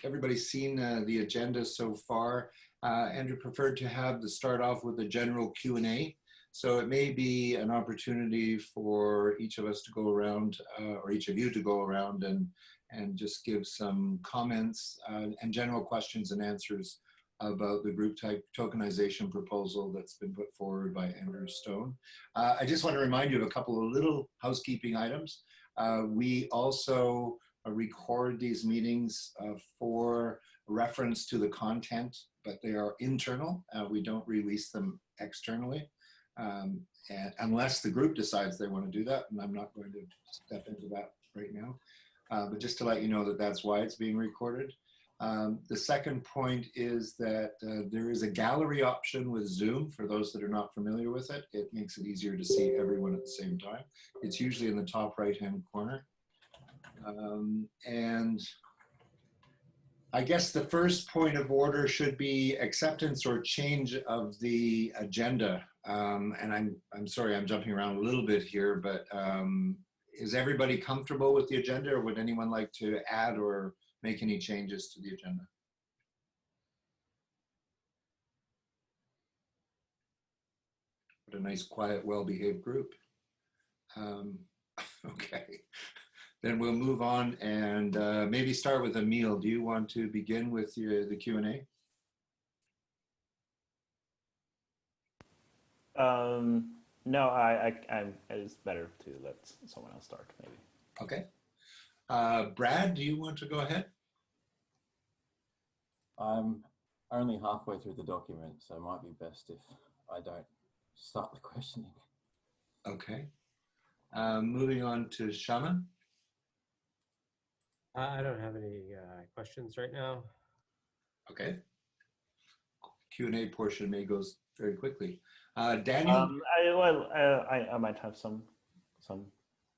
everybody's seen the agenda so far. Andrew preferred to have the start off with a general Q&A. So it may be an opportunity for each of us to go around, or each of you to go around and just give some comments and general questions and answers about the group type tokenization proposal that's been put forward by Andrew Stone. I just want to remind you of a couple of little housekeeping items. We also record these meetings for reference to the content, but they are internal. We don't release them externally. And unless the group decides they want to do that, and I'm not going to step into that right now. But just to let you know that that's why it's being recorded. The second point is that there is a gallery option with Zoom for those that are not familiar with it. It makes it easier to see everyone at the same time. It's usually in the top right-hand corner. And I guess the first point of order should be acceptance or change of the agenda. And I'm sorry, I'm jumping around a little bit here, but is everybody comfortable with the agenda, or would anyone like to add or make any changes to the agenda? What a nice, quiet, well-behaved group. Okay, then we'll move on and maybe start with Emil. Do you want to begin with the Q&A? No, it's better to let someone else start, maybe. Okay. Brad, do you want to go ahead? I'm only halfway through the document, so it might be best if I don't start the questioning. Okay. Moving on to Shaman. I don't have any questions right now. Okay. Q&A portion may go very quickly. Daniel? I might have some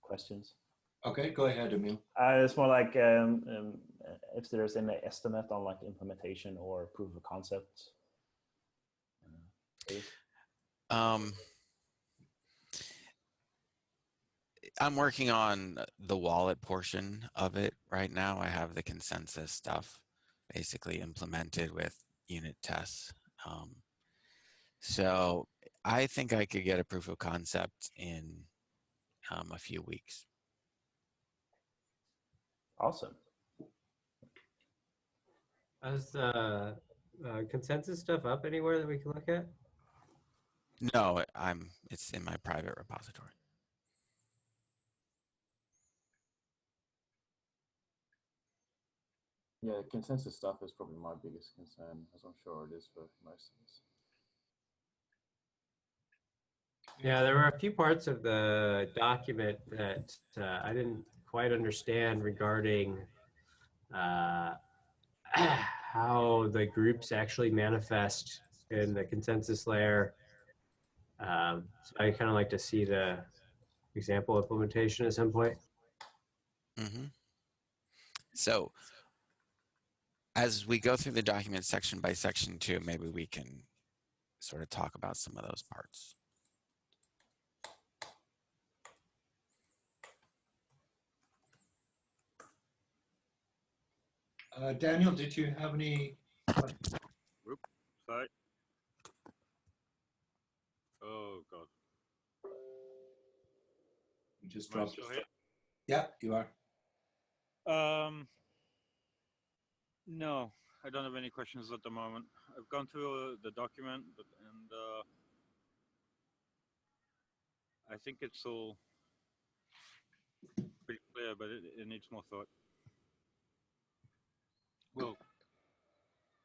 questions. Okay, go ahead, Emil. It's more like if there's any estimate on like implementation or proof of concept. I'm working on the wallet portion of it right now. I have the consensus stuff basically implemented with unit tests. So I think I could get a proof of concept in a few weeks. Awesome. Is the consensus stuff up anywhere that we can look at? No, it's in my private repository. Yeah, consensus stuff is probably my biggest concern, as I'm sure it is for most of us. Yeah, there were a few parts of the document that I didn't quite understand regarding how the groups actually manifest in the consensus layer. So I kind of like to see the example implementation at some point. Mm-hmm. So as we go through the document section by section too, maybe we can sort of talk about some of those parts. Daniel, did you have any questions? Oops, sorry. Oh, God. You just dropped it. Yeah, you are. No, I don't have any questions at the moment. I've gone through the document, and I think it's all pretty clear, but it needs more thought. Well,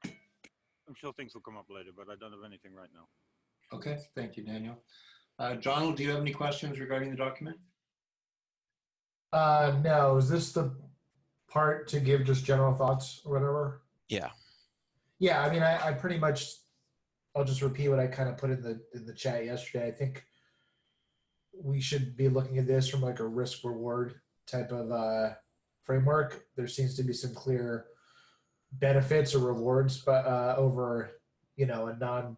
I'm sure things will come up later, but I don't have anything right now. Okay, thank you, Daniel. Donald, do you have any questions regarding the document? No, is this the part to give just general thoughts or whatever? Yeah. Yeah, I mean, I pretty much, I'll just repeat what I kind of put in the chat yesterday. I think we should be looking at this from like a risk reward type of framework. There seems to be some clear benefits or rewards, but over, you know, a non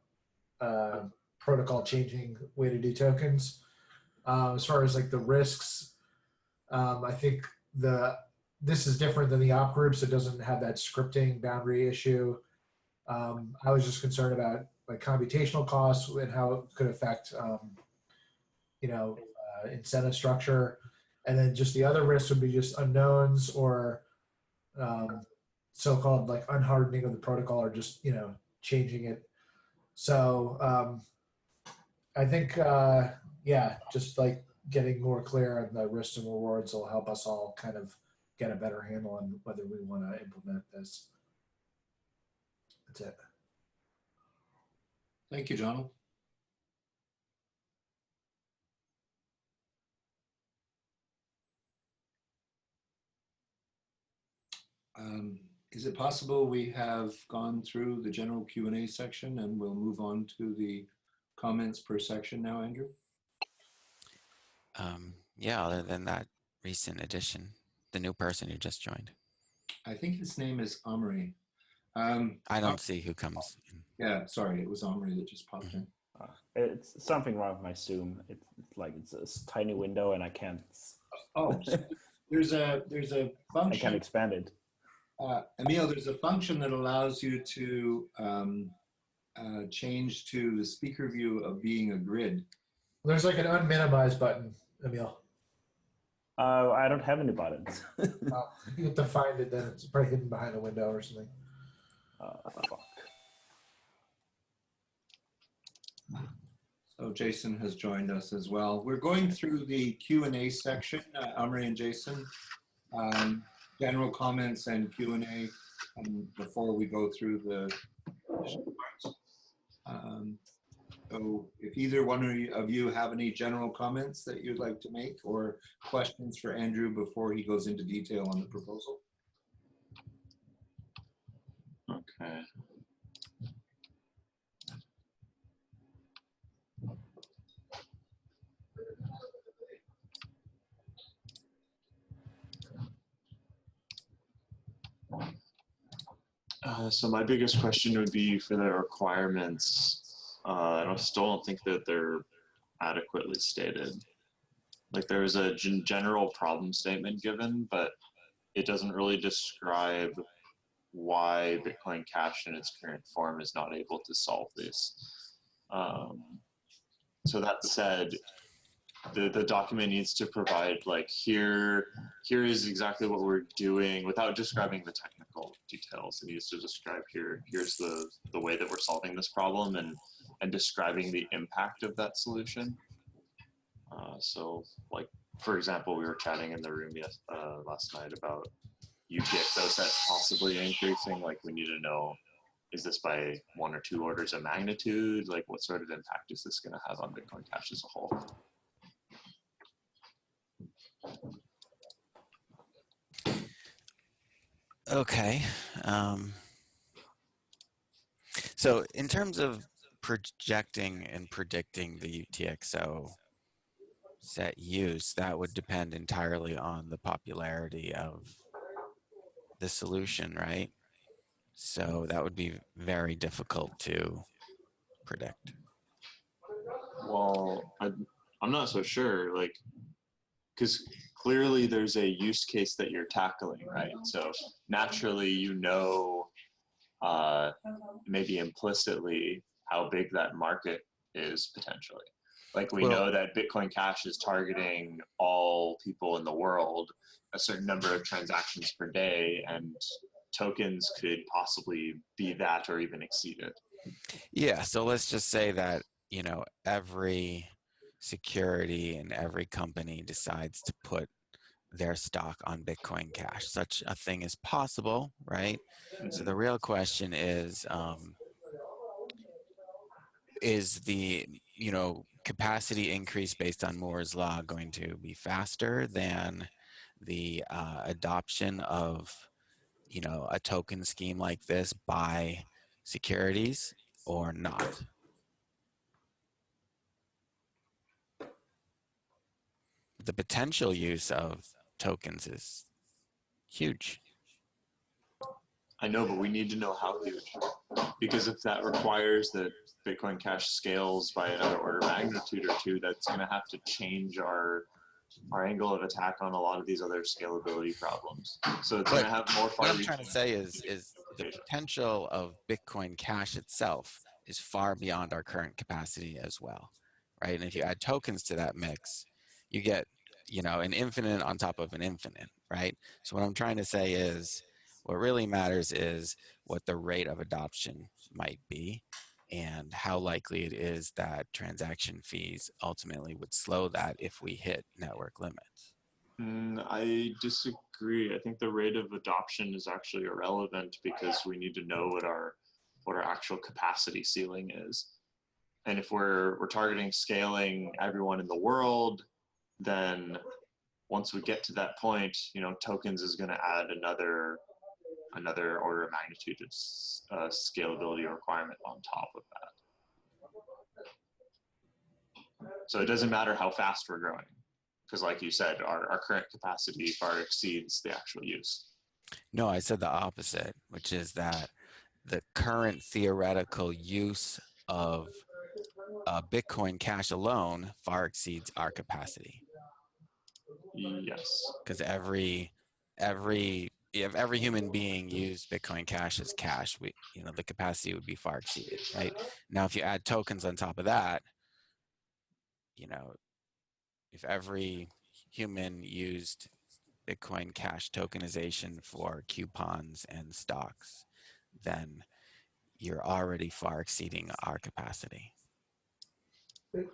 protocol changing way to do tokens. As far as like the risks, I think the this is different than the op group, so it doesn't have that scripting boundary issue. I was just concerned about like computational costs and how it could affect, incentive structure. And then just the other risks would be just unknowns or so-called like unhardening of the protocol or just, changing it. So I think, just like getting more clear on the risks and rewards will help us all kind of get a better handle on whether we want to implement this. That's it. Thank you, Donald. Is it possible we have gone through the general Q&A section and we'll move on to the comments per section now, Andrew? Yeah, other than that recent addition, the new person who just joined. I think his name is Omri. I don't see who comes in. Yeah, sorry, it was Omri that just popped in. It's something wrong with my Zoom. It's like it's a tiny window and I can't. Oh, so there's a function. I can't expand it. Emil, there's a function that allows you to change to the speaker view of being a grid. There's like an unminimize button, Emil. I don't have any buttons. You have to find it, then it's probably hidden behind a window or something. Fuck. So Jason has joined us as well. We're going through the Q&A section, Omri and Jason. General comments and Q&A before we go through the parts. So if either one of you have any general comments that you'd like to make or questions for Andrew before he goes into detail on the proposal. Okay. So my biggest question would be for the requirements. I still don't think that they're adequately stated. Like there's a general problem statement given, but it doesn't really describe why Bitcoin Cash in its current form is not able to solve this. So that said, the document needs to provide like here is exactly what we're doing without describing the technical details. It needs to describe here's the way that we're solving this problem and describing the impact of that solution. So like, for example, we were chatting in the room last night about UTXO set possibly increasing. Like we need to know, is this by 1 or 2 orders of magnitude? Like what sort of impact is this going to have on Bitcoin Cash as a whole? Okay. So in terms of projecting and predicting the UTXO set use, that would depend entirely on the popularity of the solution, right? So that would be very difficult to predict. Well, I'm not so sure, like, because clearly there's a use case that you're tackling, right? So naturally, maybe implicitly how big that market is potentially. Like we know that Bitcoin Cash is targeting all people in the world, a certain number of transactions per day, and tokens could possibly be that or even exceed it. Yeah, so let's just say that, every security and every company decides to put their stock on Bitcoin Cash. Such a thing is possible, right? Mm-hmm. So the real question is the, capacity increase based on Moore's law going to be faster than the adoption of, a token scheme like this by securities or not? The potential use of tokens is huge. I know, but we need to know how huge. Because if that requires that Bitcoin Cash scales by another order of magnitude or 2, that's going to have to change our angle of attack on a lot of these other scalability problems. So it's going to have more What far I'm trying to say is the potential of Bitcoin Cash itself is far beyond our current capacity as well, right? And if you add tokens to that mix, you get, you know, an infinite on top of an infinite, right? So what I'm trying to say is what really matters is what the rate of adoption might be and how likely it is that transaction fees ultimately would slow that if we hit network limits. I disagree. I think the rate of adoption is actually irrelevant because we need to know what our actual capacity ceiling is. And if we're targeting scaling everyone in the world, then once we get to that point, you know, tokens is going to add another order of magnitude of scalability requirement on top of that. So it doesn't matter how fast we're growing, because like you said, our current capacity far exceeds the actual use. No, I said the opposite, which is that the current theoretical use of Bitcoin Cash alone far exceeds our capacity. Yes. Because if every human being used Bitcoin Cash as cash, the capacity would be far exceeded, right? Now, if you add tokens on top of that, you know, if every human used Bitcoin Cash tokenization for coupons and stocks, then you're already far exceeding our capacity.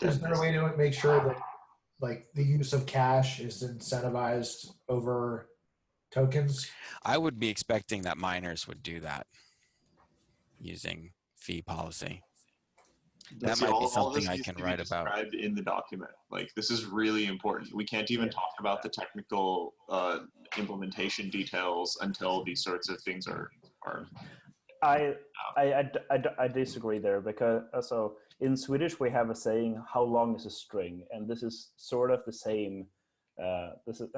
Is there a way to make sure that like the use of cash is incentivized over tokens? I would be expecting that miners would do that using fee policy. That might be something I can write about. Described in the document. Like, this is really important. We can't even talk about the technical implementation details until these sorts of things are. I disagree there, because so in Swedish we have a saying, "How long is a string?" And this is sort of the same. This is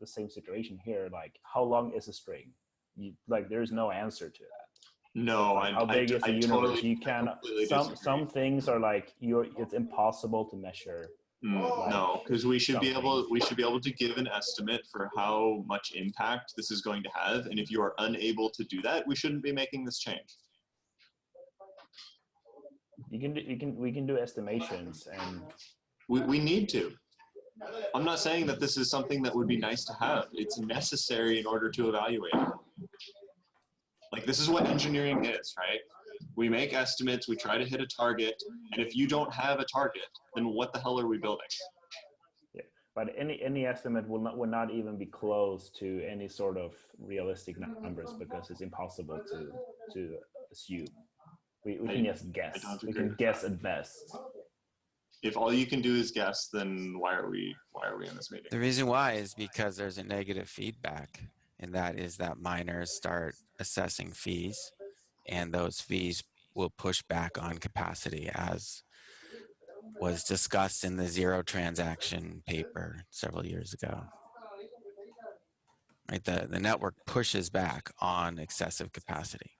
the same situation here. Like, how long is a string? There is no answer to that. No, like, how big is the universe? Totally, you can some things are like it's impossible to measure. No, because we should be able to give an estimate for how much impact this is going to have, and if you are unable to do that, we shouldn't be making this change. We can do estimations, and we need to. I'm not saying that this is something that would be nice to have. It's necessary in order to evaluate. Like, this is what engineering is, right? We make estimates, we try to hit a target, and if you don't have a target, then what the hell are we building? Yeah, but any estimate will not even be close to any sort of realistic numbers, because it's impossible to assume. We can just guess. We can guess at best. If all you can do is guess, then why are we in this meeting? The reason why is because there's a negative feedback, and that is that miners start assessing fees, and those fees will push back on capacity, as was discussed in the zero transaction paper several years ago. Right, the network pushes back on excessive capacity.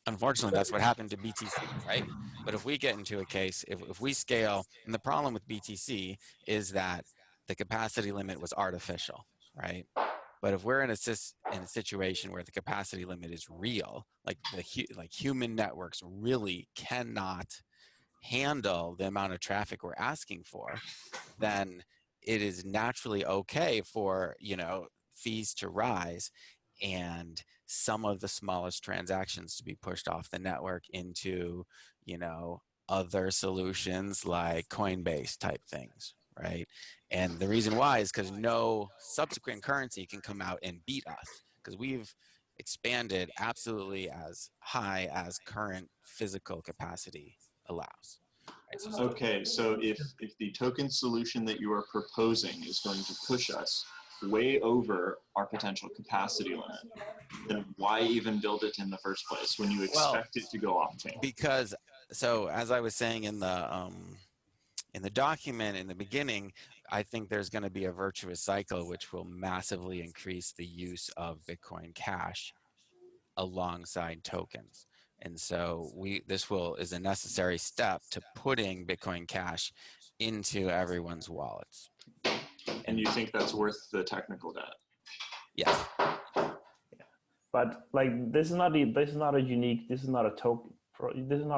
Unfortunately, that's what happened to BTC, right? But if we get into a case, if we scale, and the problem with BTC is that the capacity limit was artificial, right? But if we're in a situation where the capacity limit is real, like human networks really cannot handle the amount of traffic we're asking for, then it is naturally okay for, fees to rise and some of the smallest transactions to be pushed off the network into, other solutions like Coinbase type things, right? And the reason why is because no subsequent currency can come out and beat us, because we've expanded absolutely as high as current physical capacity allows. Right? Okay, so if the token solution that you are proposing is going to push us way over our potential capacity limit, then why even build it in the first place when you expect it to go off-chain? Because, so as I was saying in the document in the beginning, I think there's going to be a virtuous cycle which will massively increase the use of Bitcoin Cash alongside tokens. And so this is a necessary step to putting Bitcoin Cash into everyone's wallets. And you think that's worth the technical debt? Yes. But like this is not a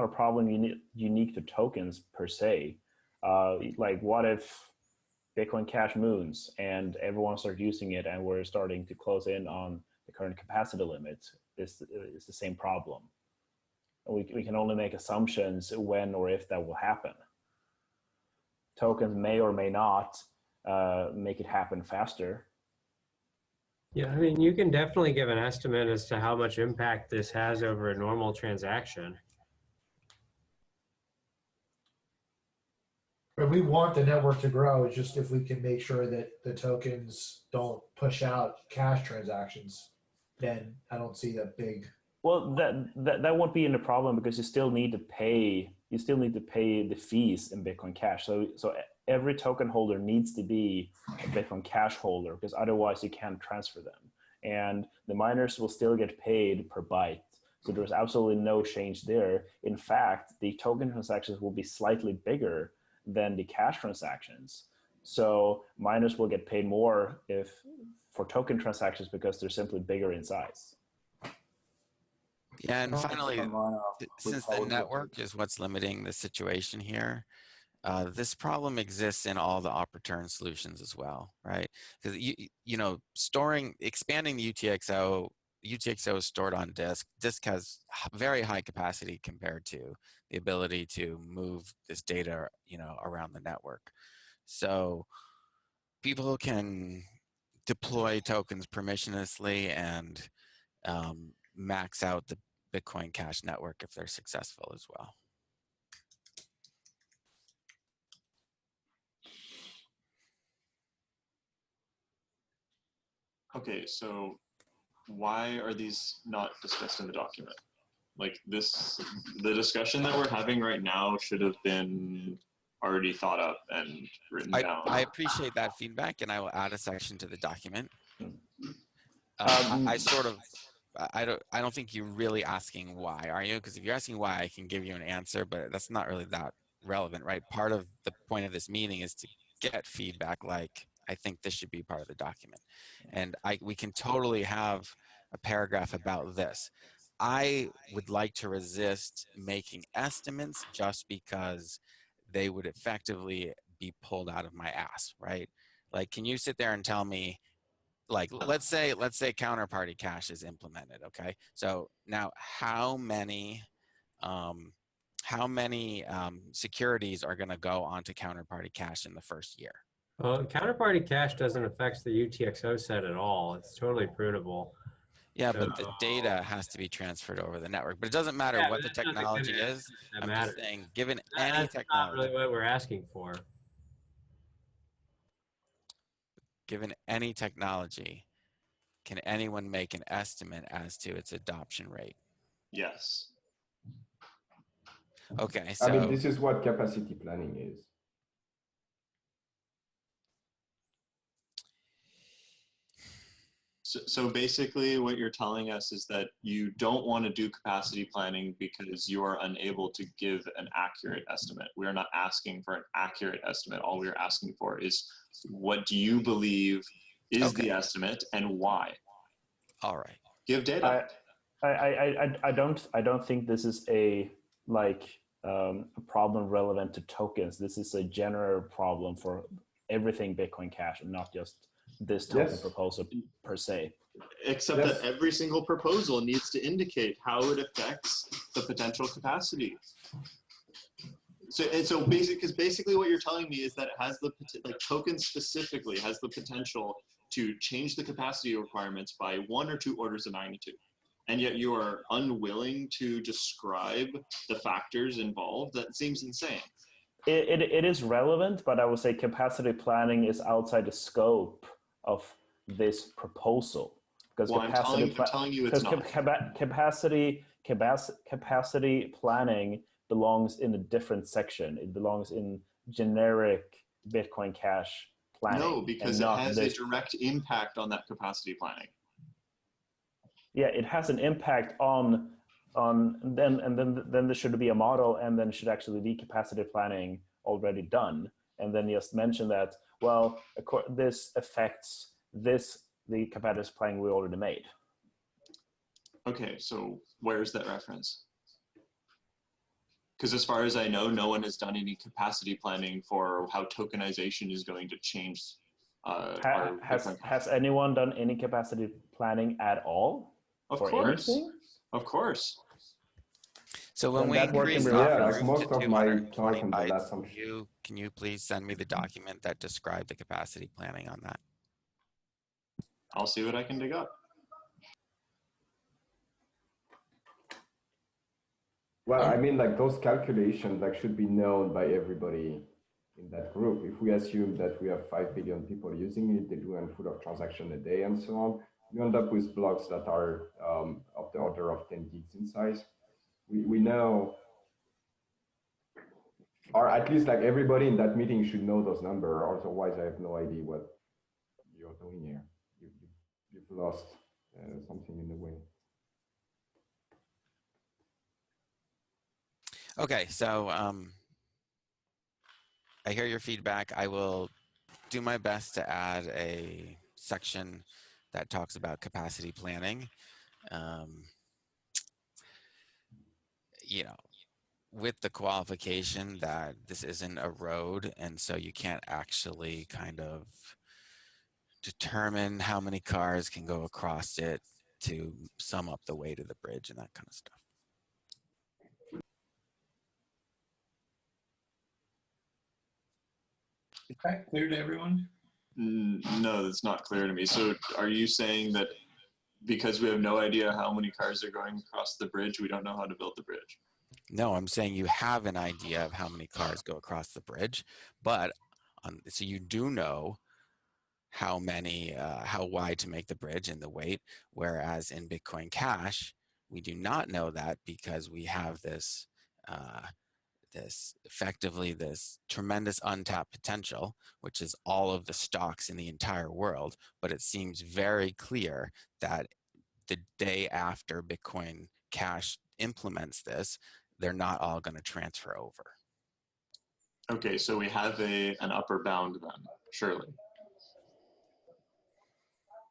problem unique to tokens per se. Like what if Bitcoin Cash moons and everyone starts using it and we're starting to close in on the current capacity limit? It's the same problem. We can only make assumptions when or if that will happen. Tokens may or may not make it happen faster. Yeah, I mean, you can definitely give an estimate as to how much impact this has over a normal transaction. But we want the network to grow. It's just if we can make sure that the tokens don't push out cash transactions, then I don't see that big. Well, that won't be in the problem because you still need to pay the fees in Bitcoin Cash. So every token holder needs to be a Bitcoin Cash holder because otherwise you can't transfer them. And the miners will still get paid per byte. So there's absolutely no change there. In fact, the token transactions will be slightly bigger than the cash transactions. So miners will get paid more for token transactions because they're simply bigger in size. Yeah, and finally, since the network is what's limiting the situation here, this problem exists in all the op return solutions as well, right? Because expanding the UTXO is stored on disk. Disk has very high capacity compared to the ability to move this data, around the network. So people can deploy tokens permissionlessly and max out the Bitcoin Cash network if they're successful as well. Okay, so why are these not discussed in the document? Like the discussion that we're having right now should have been already thought up and written down. I appreciate that feedback, and I will add a section to the document. I don't think you're really asking why, are you? Because if you're asking why, I can give you an answer, but that's not really that relevant, right? Part of the point of this meeting is to get feedback like, I think this should be part of the document. And we can totally have a paragraph about this. I would like to resist making estimates just because they would effectively be pulled out of my ass, right? Like, can you sit there and tell me, like, let's say counterparty cash is implemented, okay? So now how many securities are gonna go onto counterparty cash in the first year? Well, counterparty cash doesn't affect the UTXO set at all. It's totally prunable. Yeah, but the data has to be transferred over the network. But it doesn't matter what the technology is. I'm just saying, given any technology. That's not really what we're asking for. Given any technology, can anyone make an estimate as to its adoption rate? Yes. Okay, so. I mean, this is what capacity planning is. So basically what you're telling us is that you don't want to do capacity planning because you are unable to give an accurate estimate. We are not asking for an accurate estimate. All we are asking for is, what do you believe is the estimate and why? All right. Give data. I don't think this is a problem relevant to tokens. This is a general problem for everything Bitcoin Cash and not just this token proposal per se. Except that every single proposal needs to indicate how it affects the potential capacity. So basically what you're telling me is that it has tokens specifically has the potential to change the capacity requirements by 1 or 2 orders of magnitude. And yet you are unwilling to describe the factors involved. That seems insane. It is relevant, but I would say capacity planning is outside the scope of this proposal, because I'm telling you it's not. Capacity planning belongs in a different section. It belongs in generic Bitcoin Cash planning. No, because it has a direct impact on that capacity planning. Yeah, it has an impact on then there should be a model, and then should actually be capacity planning already done, and then just mention that, well, this affects the capacity planning we already made. Okay, so where's that reference? Because as far as I know, no one has done any capacity planning for how tokenization is going to change. Has anyone done any capacity planning at all? Of for course. Anything? Of course. So when Then we that work increase can the be Yeah, like group most to of my 220 talk in the bytes, last function. can you please send me the document that described the capacity planning on that? I'll see what I can dig up. Well, I mean, like those calculations like should be known by everybody in that group. If we assume that we have 5 billion people using it, they do a handful of transactions a day and so on, you end up with blocks that are of the order of 10 gigs in size. We know, or at least like everybody in that meeting should know those numbers, otherwise I have no idea what you're doing here. You've lost something in the way. Okay, so I hear your feedback. I will do my best to add a section that talks about capacity planning. You know, with the qualification that this isn't a road, and so you can't actually kind of determine how many cars can go across it to sum up the weight of the bridge and that kind of stuff. Is that clear to everyone? No, that's not clear to me. So are you saying that because we have no idea how many cars are going across the bridge, we don't know how to build the bridge? No, I'm saying you have an idea of how many cars go across the bridge, but so you do know how wide to make the bridge and the weight, whereas in Bitcoin Cash, we do not know that because we have this effectively this tremendous untapped potential, which is all of the stocks in the entire world. But it seems very clear that the day after Bitcoin Cash implements this, they're not all going to transfer over. Okay, so we have an upper bound then, surely.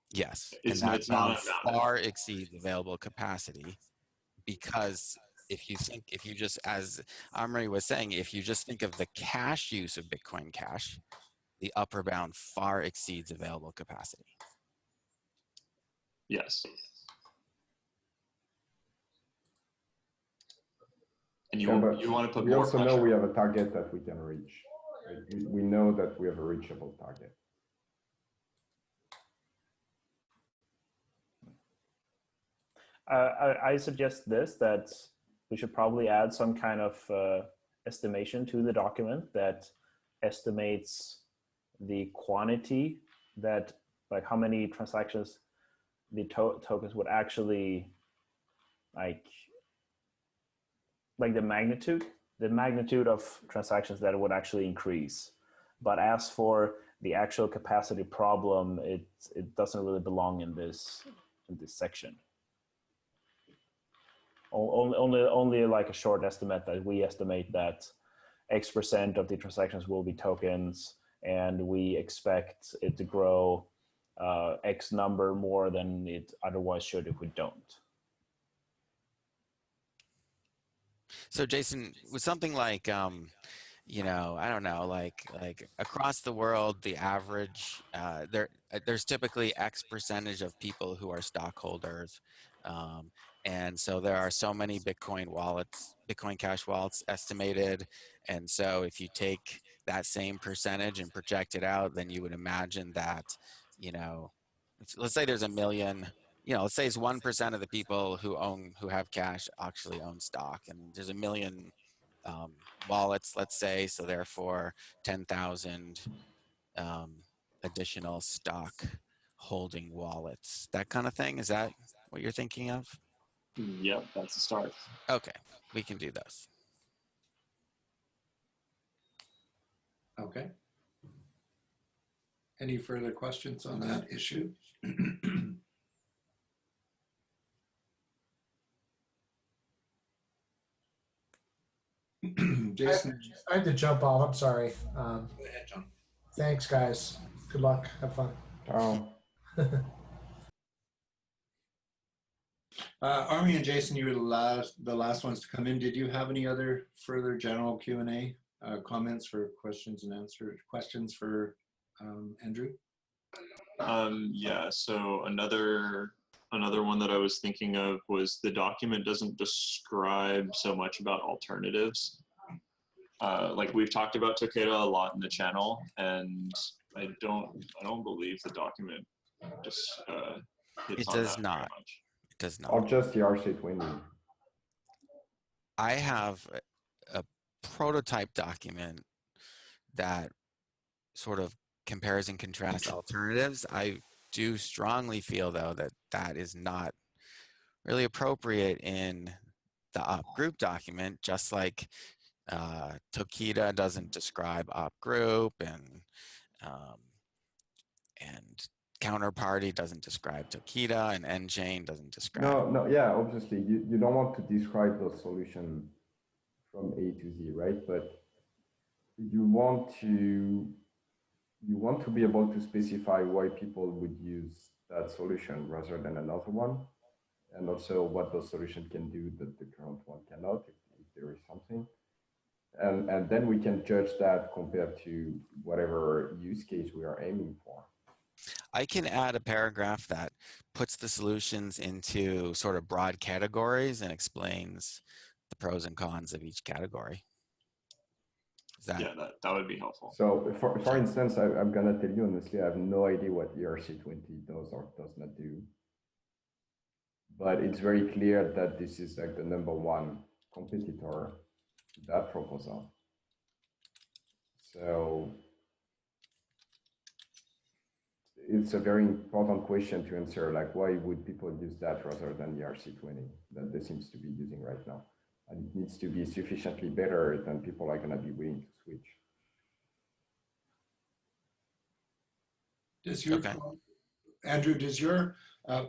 Yes, It's and that it's not bound unbounded. far exceeds available capacity, because if you just, as Amri was saying, if you just think of the cash use of Bitcoin Cash, the upper bound far exceeds available capacity. Yes. And you want to put we more also pressure. know we have a target that we can reach. Right? We know that we have a reachable target. I suggest that we should probably add some kind of estimation to the document that estimates the quantity, that like how many transactions the tokens would actually like the magnitude of transactions that it would actually increase. But as for the actual capacity problem, it doesn't really belong in this section. Only like a short estimate that we estimate that X% of the transactions will be tokens, and we expect it to grow X number more than it otherwise should if we don't. So Jason, with something like, you know, I don't know, like across the world, the average, there's typically X percentage of people who are stockholders. And so there are so many Bitcoin wallets, Bitcoin Cash wallets estimated. And so if you take that same percentage and project it out, then you would imagine that, you know, let's say there's a million, you know, let's say it's 1% of the people who have cash actually own stock, and there's a million wallets, let's say, so therefore 10,000 additional stock holding wallets, that kind of thing. Is that what you're thinking of? Yep, that's a start. Okay, we can do those. Okay. Any further questions on that issue? Jason, I had to jump off. I'm sorry. go ahead, John. Thanks, guys. Good luck. Have fun. Army and Jason, you were the last ones to come in. Did you have any other further general Q&A comments or questions and answers? Questions for Andrew? Yeah, so another one that I was thinking of was the document doesn't describe so much about alternatives. Like we've talked about Takeda a lot in the channel, and I don't believe the document just hits It on does that not. very much. It does Or not. just the RC20. I have a prototype document that sort of compares and contrasts alternatives. I do strongly feel, though, that that is not really appropriate in the op group document, just like Tokita doesn't describe op group, and Counterparty doesn't describe Tokita, and nChain doesn't describe. No, yeah, obviously you don't want to describe those solutions from A to Z, right? But you want to be able to specify why people would use that solution rather than another one, and also what those solutions can do that the current one cannot, if there is something. And then we can judge that compared to whatever use case we are aiming for. I can add a paragraph that puts the solutions into sort of broad categories and explains the pros and cons of each category. Yeah, that would be helpful. So for instance, I'm gonna tell you honestly, I have no idea what ERC20 does or does not do. But it's very clear that this is like the #1 competitor to that proposal. So it's a very important question to answer, like why would people use that rather than the ERC20 that they seems to be using right now? And it needs to be sufficiently better than people are gonna be willing to switch. Does your, Andrew, does your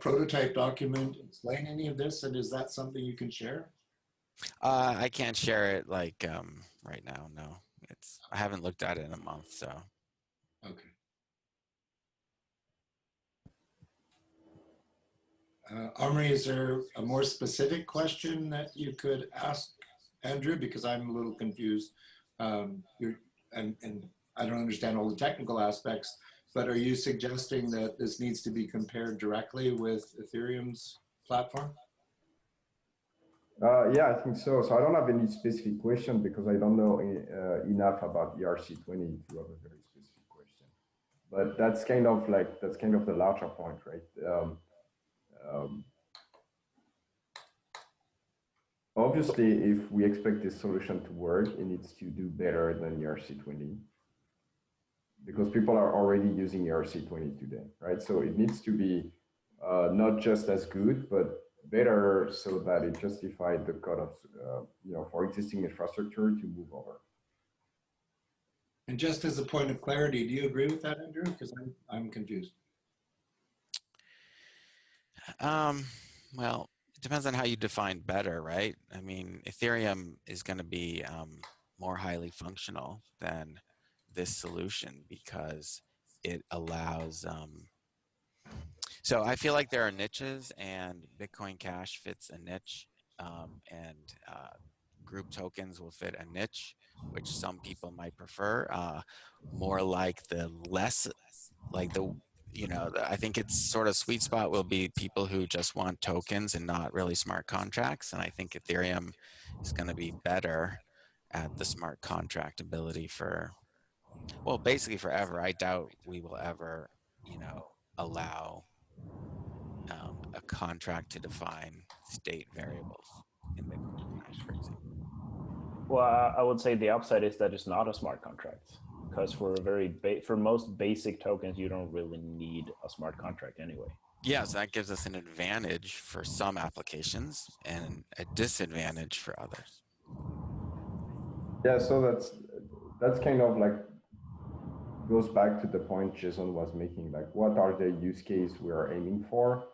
prototype document explain any of this, and is that something you can share? I can't share it like right now. No, I haven't looked at it in a month, so. Okay. Omri, is there a more specific question that you could ask Andrew? Because I'm a little confused. And I don't understand all the technical aspects, but are you suggesting that this needs to be compared directly with Ethereum's platform? Yeah, I think so. So I don't have any specific question because I don't know enough about ERC20 to have a very specific question. But that's kind of the larger point, right? Obviously, if we expect this solution to work, it needs to do better than ERC20 because people are already using ERC20 today, right? So it needs to be not just as good, but better so that it justified the cut of, for existing infrastructure to move over. And just as a point of clarity, do you agree with that, Andrew? Because I'm confused. Well, it depends on how you define better, right? I mean, Ethereum is going to be more highly functional than this solution because it allows. So I feel like there are niches, and Bitcoin Cash fits a niche, and group tokens will fit a niche, which some people might prefer. More like the less, like the, I think it's sort of sweet spot will be people who just want tokens and not really smart contracts. And I think Ethereum is going to be better at the smart contract ability for, well, basically forever. I doubt we will ever, allow a contract to define state variables in Bitcoin Cash, for example. Well, I would say the upside is that it's not a smart contract, because for for most basic tokens, you don't really need a smart contract anyway. Yeah, so that gives us an advantage for some applications and a disadvantage for others. Yeah, so that's kind of like goes back to the point Jason was making, like what are the use cases we are aiming for?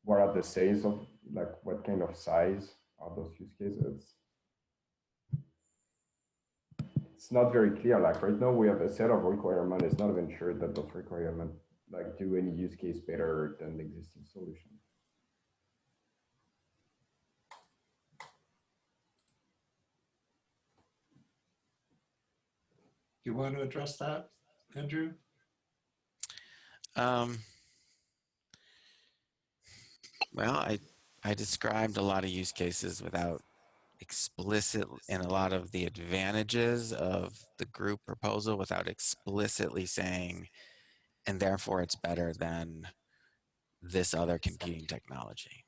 What are the size of, like what kind of size are those use cases? it's not very clear. Like right now we have a set of requirements. It's not even sure that those requirements like do any use case better than the existing solution. You want to address that, Andrew? Well, I described a lot of use cases without explicit, and a lot of the advantages of the group proposal without explicitly saying, and therefore it's better than this other competing technology.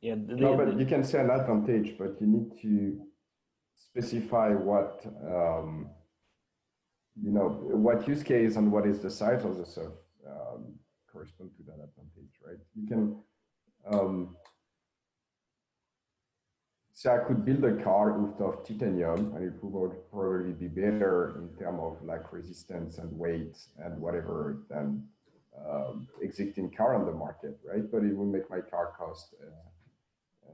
Yeah, No, but you can say an advantage, but you need to specify what you know, what use case and what is the size of the serve correspond to that advantage, right? You can say I could build a car out of titanium and it would probably be better in terms of like resistance and weight and whatever than existing car on the market, right? But it will make my car cost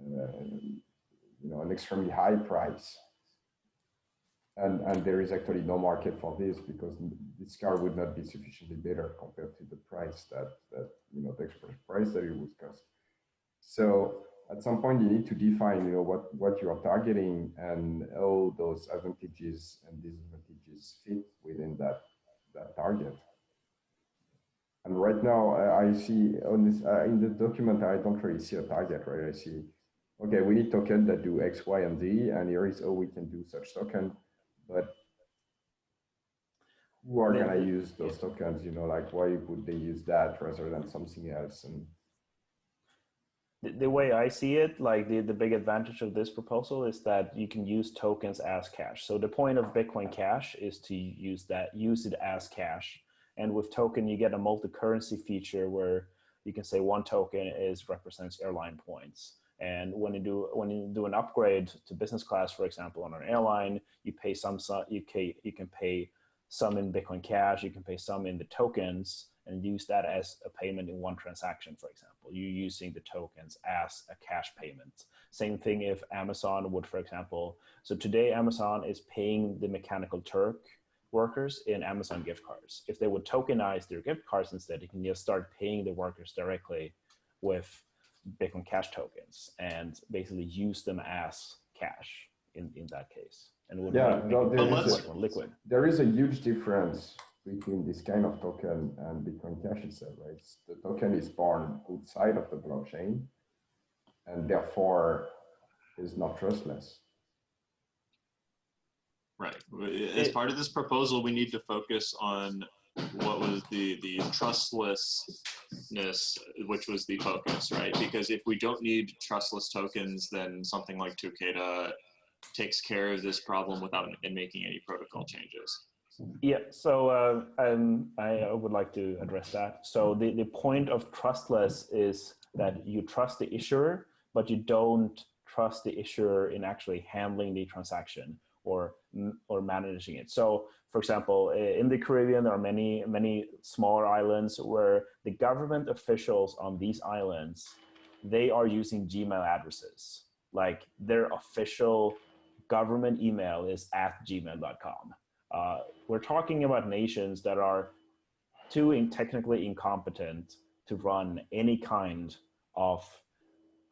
you know, an extremely high price. And there is actually no market for this because this car would not be sufficiently better compared to the price that you know, the express price that it would cost. So at some point you need to define, you know, what you are targeting and how those advantages and disadvantages fit within that target. And right now I see on this in the document I don't really see a target, right? I see, okay, we need tokens that do X, Y, and Z, and here is how we can do such token. But who are going to use those tokens? You know, like why would they use that rather than something else? And the way I see it, like the big advantage of this proposal is that you can use tokens as cash. So the point of Bitcoin Cash is to use it as cash. And with token, you get a multi-currency feature where you can say one token represents airline points. And when you do an upgrade to business class, for example, on an airline, you pay you can pay some in Bitcoin Cash, you can pay some in the tokens, and use that as a payment in one transaction, for example. You're using the tokens as a cash payment. Same thing if Amazon would, for example, so today Amazon is paying the Mechanical Turk workers in Amazon gift cards. If they would tokenize their gift cards instead, you can just start paying the workers directly with Bitcoin Cash tokens and basically use them as cash in that case. And it would make it much more liquid. There is a huge difference between this kind of token and Bitcoin Cash itself, right? The token is born outside of the blockchain and therefore is not trustless. Right. As part of this proposal, we need to focus on what was the trustlessness, which was the focus, right? Because if we don't need trustless tokens, then something like Tukeda takes care of this problem without making any protocol changes. Yeah, so I would like to address that. So the point of trustless is that you trust the issuer, but you don't trust the issuer in actually handling the transaction or managing it. So, for example, in the Caribbean, there are many smaller islands where the government officials on these islands, they are using Gmail addresses. Like their official government email is @gmail.com. We're talking about nations that are too technically incompetent to run any kind of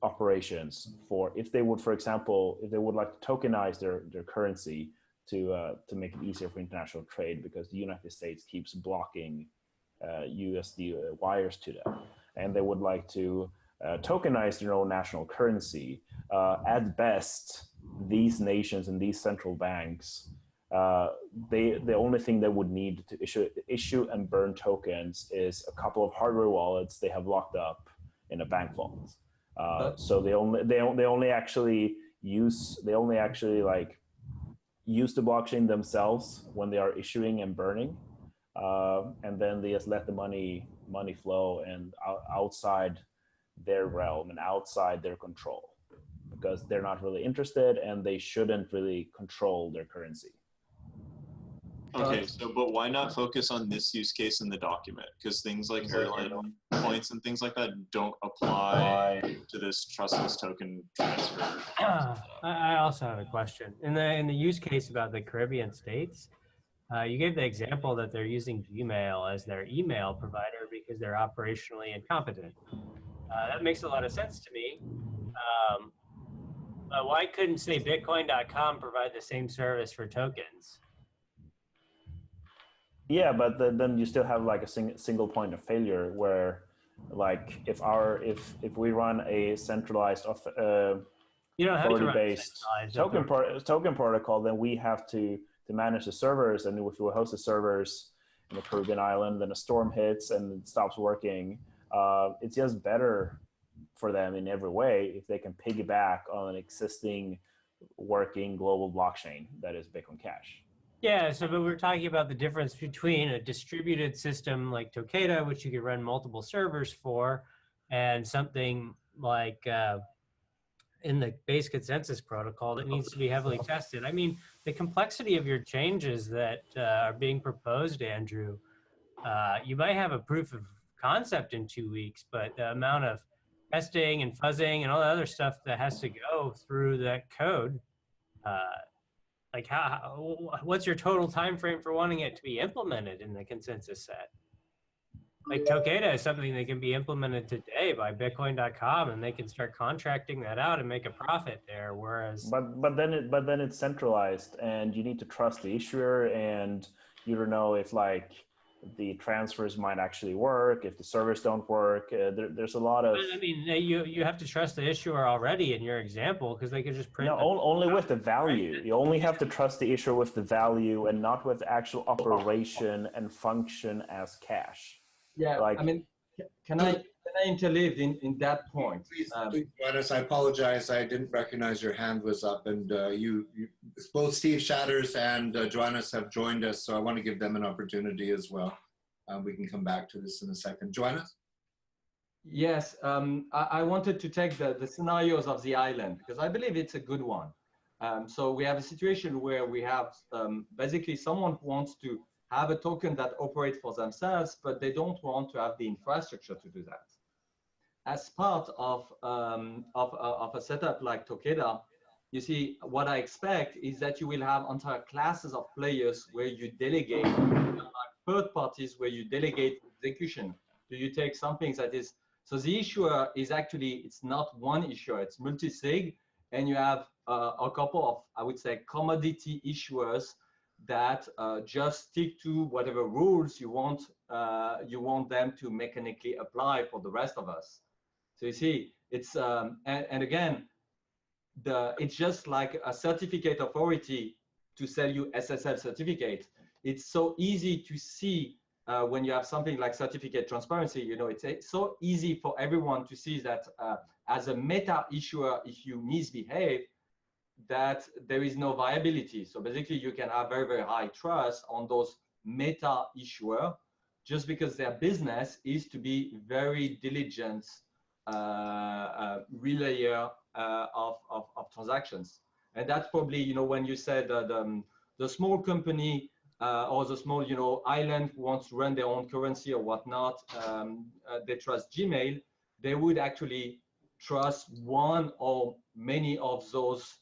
operations for, if they would, for example, if they would like to tokenize their currency to make it easier for international trade, because the United States keeps blocking USD wires to them, and they would like to tokenize their own national currency. At best, these nations and these central banks, the only thing they would need to issue and burn tokens is a couple of hardware wallets they have locked up in a bank vault. So they only actually use the blockchain themselves when they are issuing and burning, and then they just let the money flow and outside their realm and outside their control, because they're not really interested and they shouldn't really control their currency. Okay, so but why not focus on this use case in the document? Because things like airline points and things like that don't apply to this trustless token transfer. I also have a question. In the use case about the Caribbean states, you gave the example that they're using Gmail as their email provider because they're operationally incompetent. That makes a lot of sense to me. But why couldn't, say, Bitcoin.com provide the same service for tokens? Yeah, but then you still have like a single point of failure where, like, if we run a centralized you don't have to run authority-based token protocol, then we have to manage the servers, and if we host the servers in the Caribbean island, then a storm hits and it stops working. It's just better for them in every way if they can piggyback on an existing working global blockchain that is Bitcoin Cash. Yeah, so but we're talking about the difference between a distributed system like Tokeda, which you could run multiple servers for, and something like in the base consensus protocol that needs to be heavily tested. I mean, the complexity of your changes that are being proposed, Andrew, you might have a proof of concept in 2 weeks, but the amount of testing and fuzzing and all the other stuff that has to go through that code, like what's your total time frame for wanting it to be implemented in the consensus set? Like Tokeda is something that can be implemented today by Bitcoin.com, and they can start contracting that out and make a profit there. Whereas, but then it's centralized, and you need to trust the issuer, and you don't know if like the transfers might actually work, if the servers don't work. There's a lot of. I mean, you have to trust the issuer already in your example because they could just print. No, only with the value. You only have to trust the issuer with the value and not with the actual operation and function as cash. Yeah, like, I mean, can I interleave in that point? Please, Joannis, I apologize. I didn't recognize your hand was up, and you both Steve Shatters and Joannis have joined us, so I want to give them an opportunity as well. We can come back to this in a second. Joannis? Yes, I wanted to take the scenarios of the island because I believe it's a good one. So we have a situation where we have basically someone who wants to have a token that operates for themselves, but they don't want to have the infrastructure to do that. As part of a setup like Tokeda, you see, what I expect is that you will have entire classes of players where you delegate, third parties where you delegate execution. So you take something that is, so the issuer is actually, it's not one issuer, it's multi-sig, and you have a couple of, I would say, commodity issuers that just stick to whatever rules you want them to mechanically apply for the rest of us. So you see, it's and again, it's just like a certificate authority to sell you SSL certificate. It's so easy to see when you have something like certificate transparency. You know, it's so easy for everyone to see that as a meta issuer, if you misbehave, that there is no viability. So basically you can have very, very high trust on those meta issuer just because their business is to be very diligent relayer of transactions. And that's probably, you know, when you said the small company or the small, you know, island who wants to run their own currency or whatnot, they trust Gmail, they would actually trust one or many of those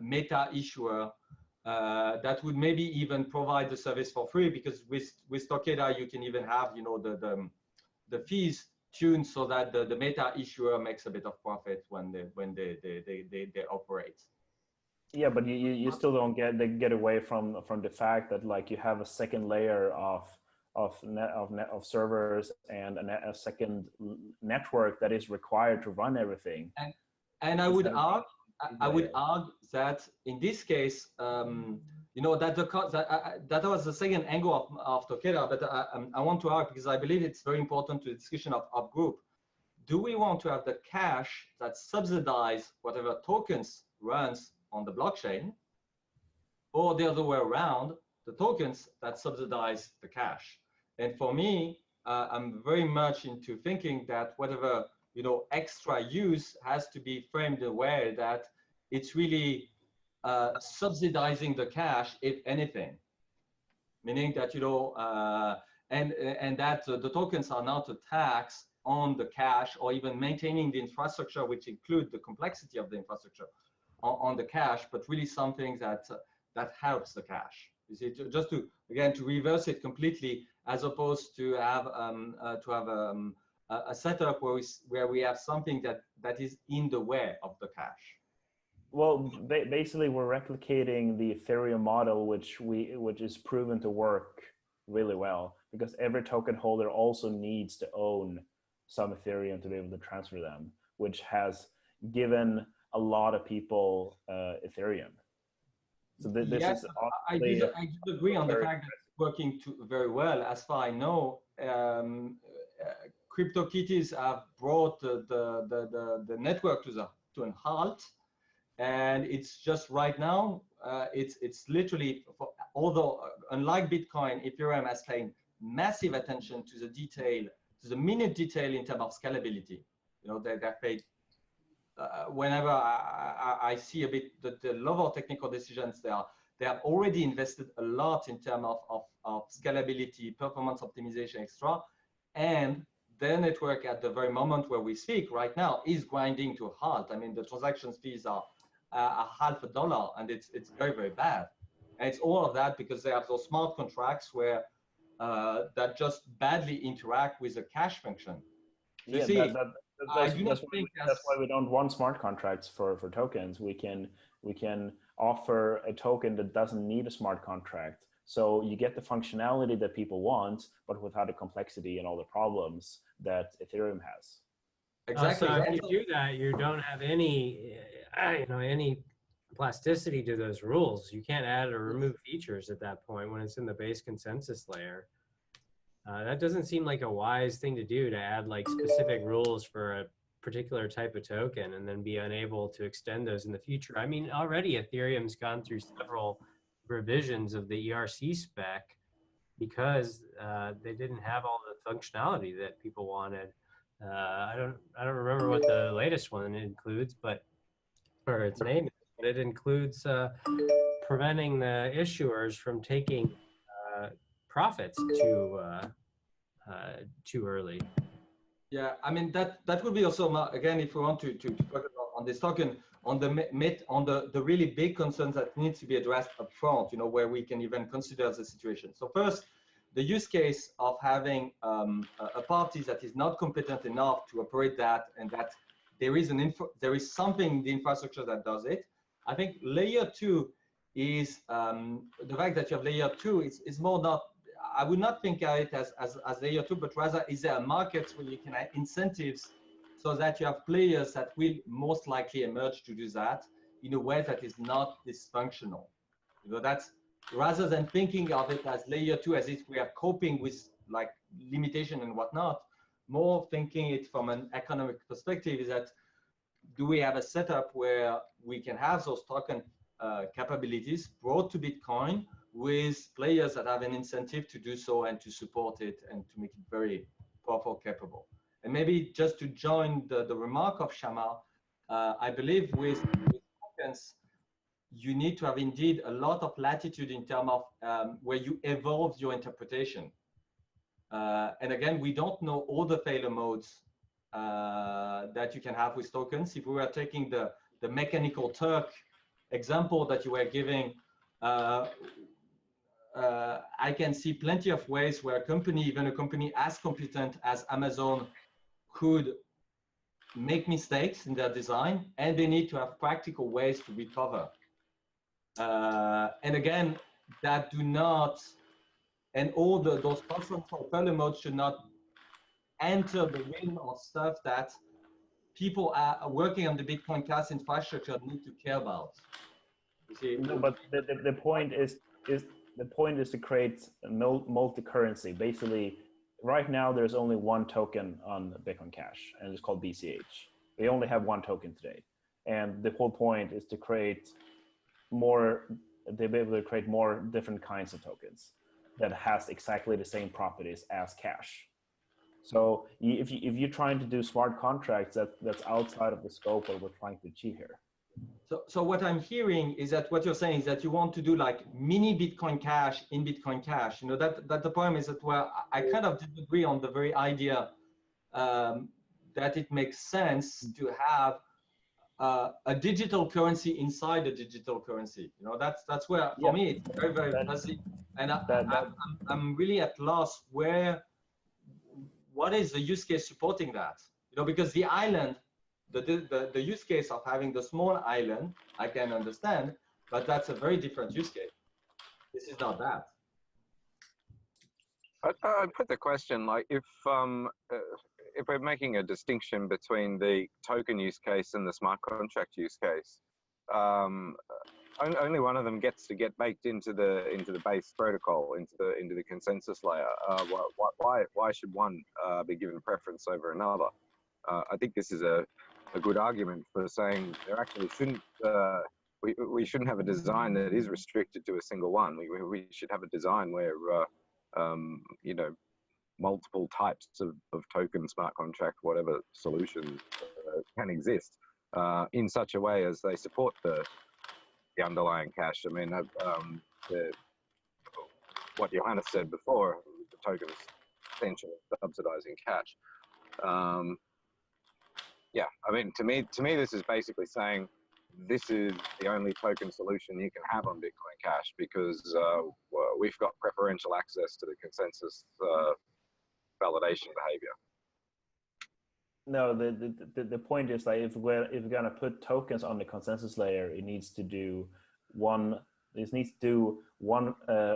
meta issuer that would maybe even provide the service for free, because with Tokeda you can even have, you know, the fees tuned so that the meta issuer makes a bit of profit when they operate. Yeah, but you still don't get away from the fact that like you have a second layer of servers and a second network that is required to run everything. And I would argue that in this case, you know, that that was the second angle of Tokeda, but I want to argue because I believe it's very important to the discussion of group. Do we want to have the cash that subsidize whatever tokens runs on the blockchain, or the other way around, the tokens that subsidize the cash? And for me, I'm very much into thinking that whatever, you know, extra use has to be framed in a way that it's really subsidizing the cash, if anything. meaning that, and that the tokens are not a tax on the cash or even maintaining the infrastructure, which include the complexity of the infrastructure on the cash, but really something that helps the cash. You see, just to again to reverse it completely, as opposed to have a setup where we have something that is in the way of the cash. Well, basically, we're replicating the Ethereum model, which is proven to work really well, because every token holder also needs to own some Ethereum to be able to transfer them, which has given a lot of people Ethereum. So this yes, is I did agree on the fact that it's working very well. As far as I know, CryptoKitties have brought the network to an halt, and it's just right now. It's literally, although unlike Bitcoin, Ethereum has paid massive attention to the detail, to the minute detail in terms of scalability. They're paid. Whenever I see a bit the level of technical decisions, they have already invested a lot in terms of scalability, performance optimization, extra, and their network at the very moment where we speak right now is grinding to a halt. I mean, the transaction fees are $0.50, and it's very, very bad. And it's all of that because they have those smart contracts where that just badly interact with the cash function. So yeah, see, that's why we don't want smart contracts for tokens. We can offer a token that doesn't need a smart contract. So you get the functionality that people want, but without the complexity and all the problems that Ethereum has. Exactly. So if you do that, you don't have any, any plasticity to those rules. You can't add or remove features at that point when it's in the base consensus layer. That doesn't seem like a wise thing to do, to add like specific rules for a particular type of token and then be unable to extend those in the future. I mean, already Ethereum's gone through several revisions of the ERC spec because they didn't have all the functionality that people wanted. I don't remember what the latest one includes, or its name is, but it includes preventing the issuers from taking profits too early. Yeah, I mean that would be also, again, if we want to focus on this token, on the really big concerns that needs to be addressed up front, where we can even consider the situation. So first, the use case of having a party that is not competent enough to operate that, and that there is something in the infrastructure that does it. I think layer 2 is the fact that you have layer 2 is more not. I would not think of it as layer 2, but rather is there a market where you can add incentives so that you have players that will most likely emerge to do that in a way that is not dysfunctional. That's rather than thinking of it as layer 2 as if we are coping with like limitation and whatnot, more thinking it from an economic perspective is that do we have a setup where we can have those token capabilities brought to Bitcoin with players that have an incentive to do so and to support it and to make it very powerful, capable. And maybe just to join the remark of Shama, I believe with tokens, you need to have indeed a lot of latitude in terms of where you evolve your interpretation. And again, we don't know all the failure modes that you can have with tokens. If we were taking the mechanical Turk example that you were giving, I can see plenty of ways where even a company as competent as Amazon could make mistakes in their design, and they need to have practical ways to recover. And again, that do not, and all those controversial failure modes should not enter the realm of stuff that people are working on the Bitcoin Cash infrastructure need to care about. You see, no, but the point is to create a multi-currency. Basically, right now there's only one token on Bitcoin Cash, and it's called BCH. We only have one token today, and the whole point is to create more. They'll be able to create more different kinds of tokens that has exactly the same properties as cash. So if you're trying to do smart contracts, that's outside of the scope of what we're trying to achieve here. So what I'm hearing is that what you're saying is that you want to do like mini Bitcoin Cash in Bitcoin Cash. You know, that the problem is that, well, I kind of disagree on the very idea that it makes sense to have a digital currency inside a digital currency. You know, that's where for me it's very, very fuzzy. And I'm really at loss what is the use case supporting that? You know, because the island, the use case of having the small island, I can understand, but that's a very different use case. This is not that. I put the question, like, if we're making a distinction between the token use case and the smart contract use case, only one of them gets to get baked into the base protocol, into the consensus layer. Why should one be given preference over another? I think this is a good argument for saying there actually shouldn't. We shouldn't have a design that is restricted to a single one. We should have a design where you know, multiple types of token, smart contract, whatever solutions can exist in such a way as they support the underlying cash. I mean, what Johannes said before, the tokens essentially subsidizing cash. Yeah, I mean, to me, this is basically saying this is the only token solution you can have on Bitcoin Cash because we've got preferential access to the consensus validation behavior. No, the point is like if we're gonna put tokens on the consensus layer, it needs to do one. It needs to do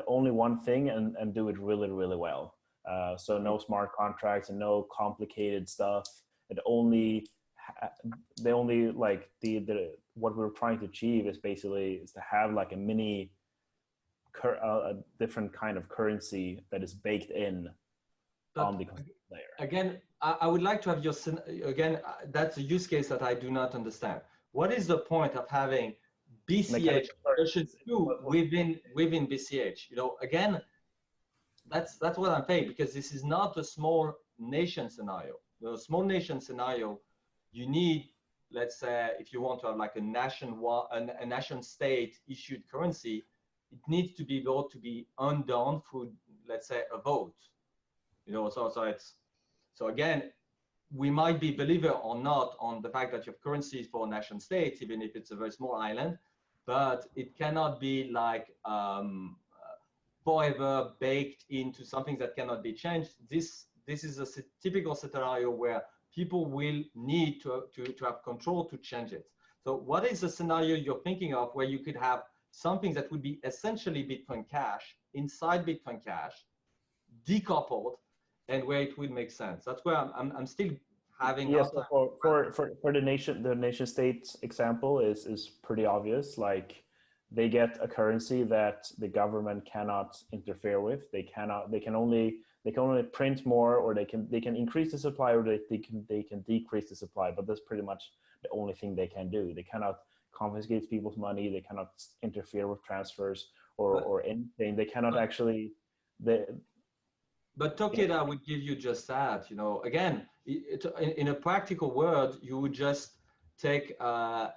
only one thing and do it really, really well. So no smart contracts and no complicated stuff. It only like what we're trying to achieve is basically to have like a mini a different kind of currency that is baked in on the consensus layer. Again, I would like to have your, again, that's a use case that I do not understand. What is the point of having BCH version 2 within BCH? You know, again, that's what I'm saying, because this is not a small nation scenario. The small nation scenario, you need, let's say, if you want to have like a nation state issued currency, it needs to be able to be undone through, let's say, a vote. You know, so again, we might be believer or not on the fact that you have currencies for nation states, even if it's a very small island, but it cannot be like forever baked into something that cannot be changed. This is a typical scenario where people will need to have control to change it. So what is the scenario you're thinking of where you could have something that would be essentially Bitcoin Cash inside Bitcoin Cash, decoupled, and where it would make sense? That's where I'm still having. Yes, for the nation state example is pretty obvious. Like they get a currency that the government cannot interfere with. They can only print more, or they can increase the supply, or they can decrease the supply. But that's pretty much the only thing they can do. They cannot confiscate people's money. They cannot interfere with transfers or anything. They cannot actually. But Takeda would give you just that. You know, again, in a practical world, you would just take 4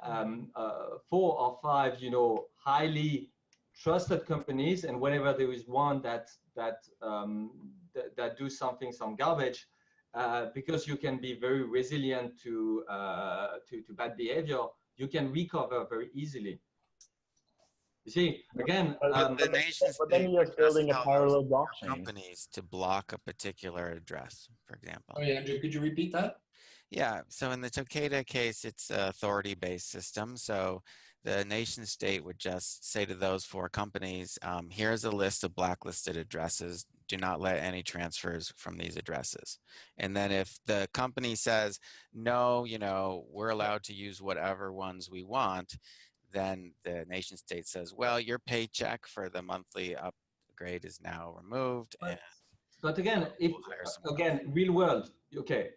or 5, you know, highly trusted companies, and whenever there is one that do some garbage, because you can be very resilient to bad behavior, you can recover very easily. You see, again, the nation but then you're building a parallel blockchain. Companies to block a particular address, for example. Oh yeah, Andrew, could you repeat that? Yeah, so in the Takeda case, it's an authority-based system. So the nation state would just say to those 4 companies, here's a list of blacklisted addresses. Do not let any transfers from these addresses. And then if the company says, no, you know, we're allowed to use whatever ones we want, then the nation state says, well, your paycheck for the monthly upgrade is now removed. But again, if real world, okay,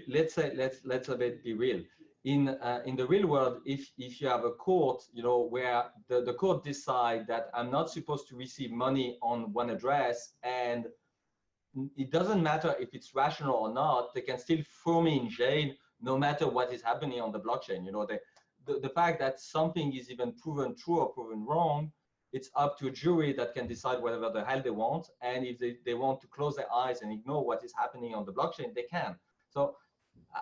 let's be real. In the real world, if you have a court, you know, where the court decide that I'm not supposed to receive money on one address, and it doesn't matter if it's rational or not, they can still throw me in jail no matter what is happening on the blockchain. You know, the fact that something is even proven true or proven wrong, it's up to a jury that can decide whatever the hell they want. And if they want to close their eyes and ignore what is happening on the blockchain, they can. So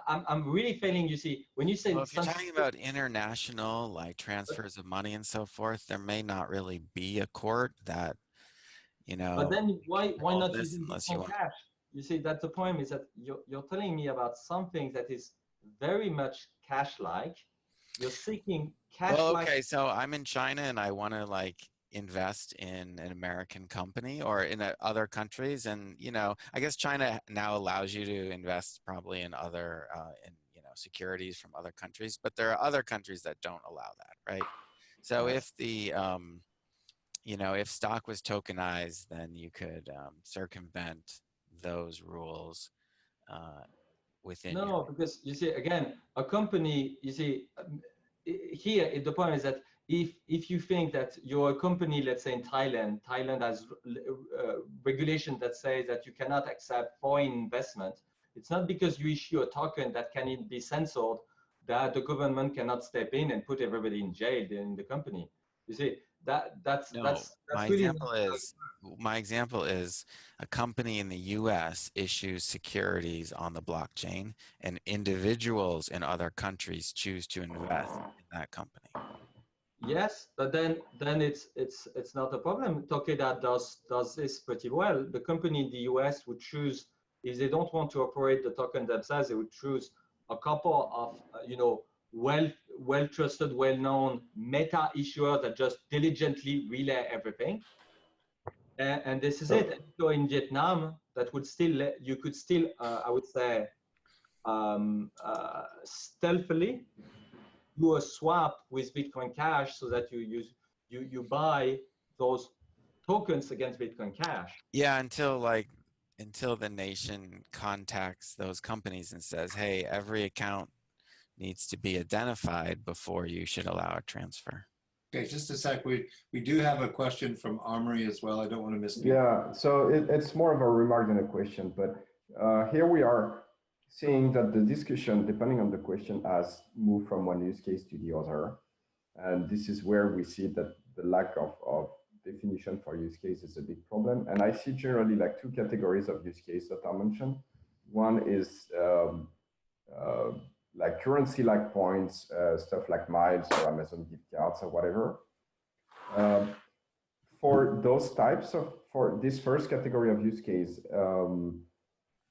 I'm really failing. You see, when you say Well, if you're talking about international, like transfers of money and so forth, there may not really be a court that, you know. But then why all not this using unless you Bitcoin want. Cash? You see, that's the point, is that you're telling me about something that is very much cash-like. You're seeking cash-like. Well, okay, so I'm in China and I want to like invest in an American company or in other countries, and you know, I guess China now allows you to invest probably in other in you know securities from other countries, but there are other countries that don't allow that, right? So if the you know, if stock was tokenized, then you could circumvent those rules within No, your. because you see, again, a company, you see, here the point is that if you think that you're a company, let's say in Thailand, Thailand has regulation that says that you cannot accept foreign investment. It's not because you issue a token that can be censored that the government cannot step in and put everybody in jail in the company. You see, that's my really example is a company in the US issues securities on the blockchain and individuals in other countries choose to invest in that company. Yes, but then it's not a problem. Takeda does this pretty well. The company in the US would choose, if they don't want to operate the token themselves, they would choose a couple of you know well trusted, well known meta issuers that just diligently relay everything. And this is it. So in Vietnam, that would still you could still I would say stealthily do a swap with Bitcoin Cash so that you buy those tokens against Bitcoin Cash. Yeah, until the nation contacts those companies and says, hey, every account needs to be identified before you should allow a transfer. Okay, just a sec. We do have a question from Omri as well. I don't want to miss. Yeah, so it's more of a remark than a question, but here we are seeing that the discussion, depending on the question, has moved from one use case to the other. And this is where we see that the lack of definition for use case is a big problem. And I see generally like two categories of use case that are mentioned. One is like currency like points, stuff like miles or Amazon gift cards or whatever. For those types of, for this first category of use case,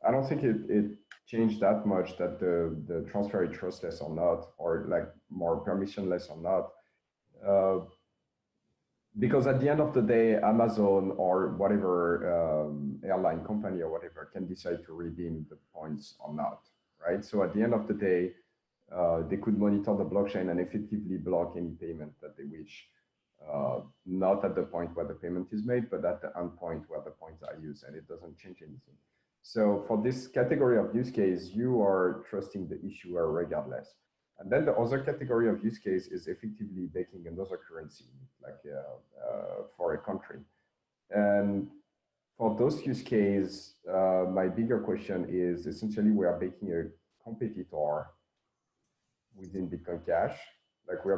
I don't think it changed that much that the transfer is trustless or not, or like more permissionless or not. Because at the end of the day, Amazon or whatever airline company or whatever can decide to redeem the points or not, right? So at the end of the day, they could monitor the blockchain and effectively block any payment that they wish. Not at the point where the payment is made, but at the endpoint where the points are used, and it doesn't change anything. So for this category of use case, you are trusting the issuer regardless. And then the other category of use case is effectively baking another currency, like for a country. And for those use case, my bigger question is essentially we are baking a competitor within Bitcoin Cash. Like we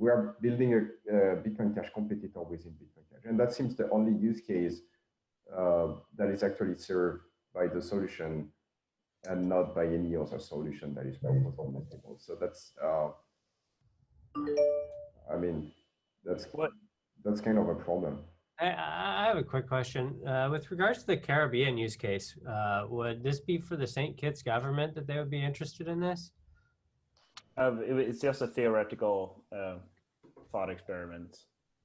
are building a Bitcoin Cash competitor within Bitcoin Cash. And that seems the only use case that is actually served by the solution and not by any other solution that is proposed on the table. So that's, I mean, that's kind of a problem. I have a quick question. With regards to the Caribbean use case, would this be for the St. Kitts government that they would be interested in this? It's just a theoretical thought experiment.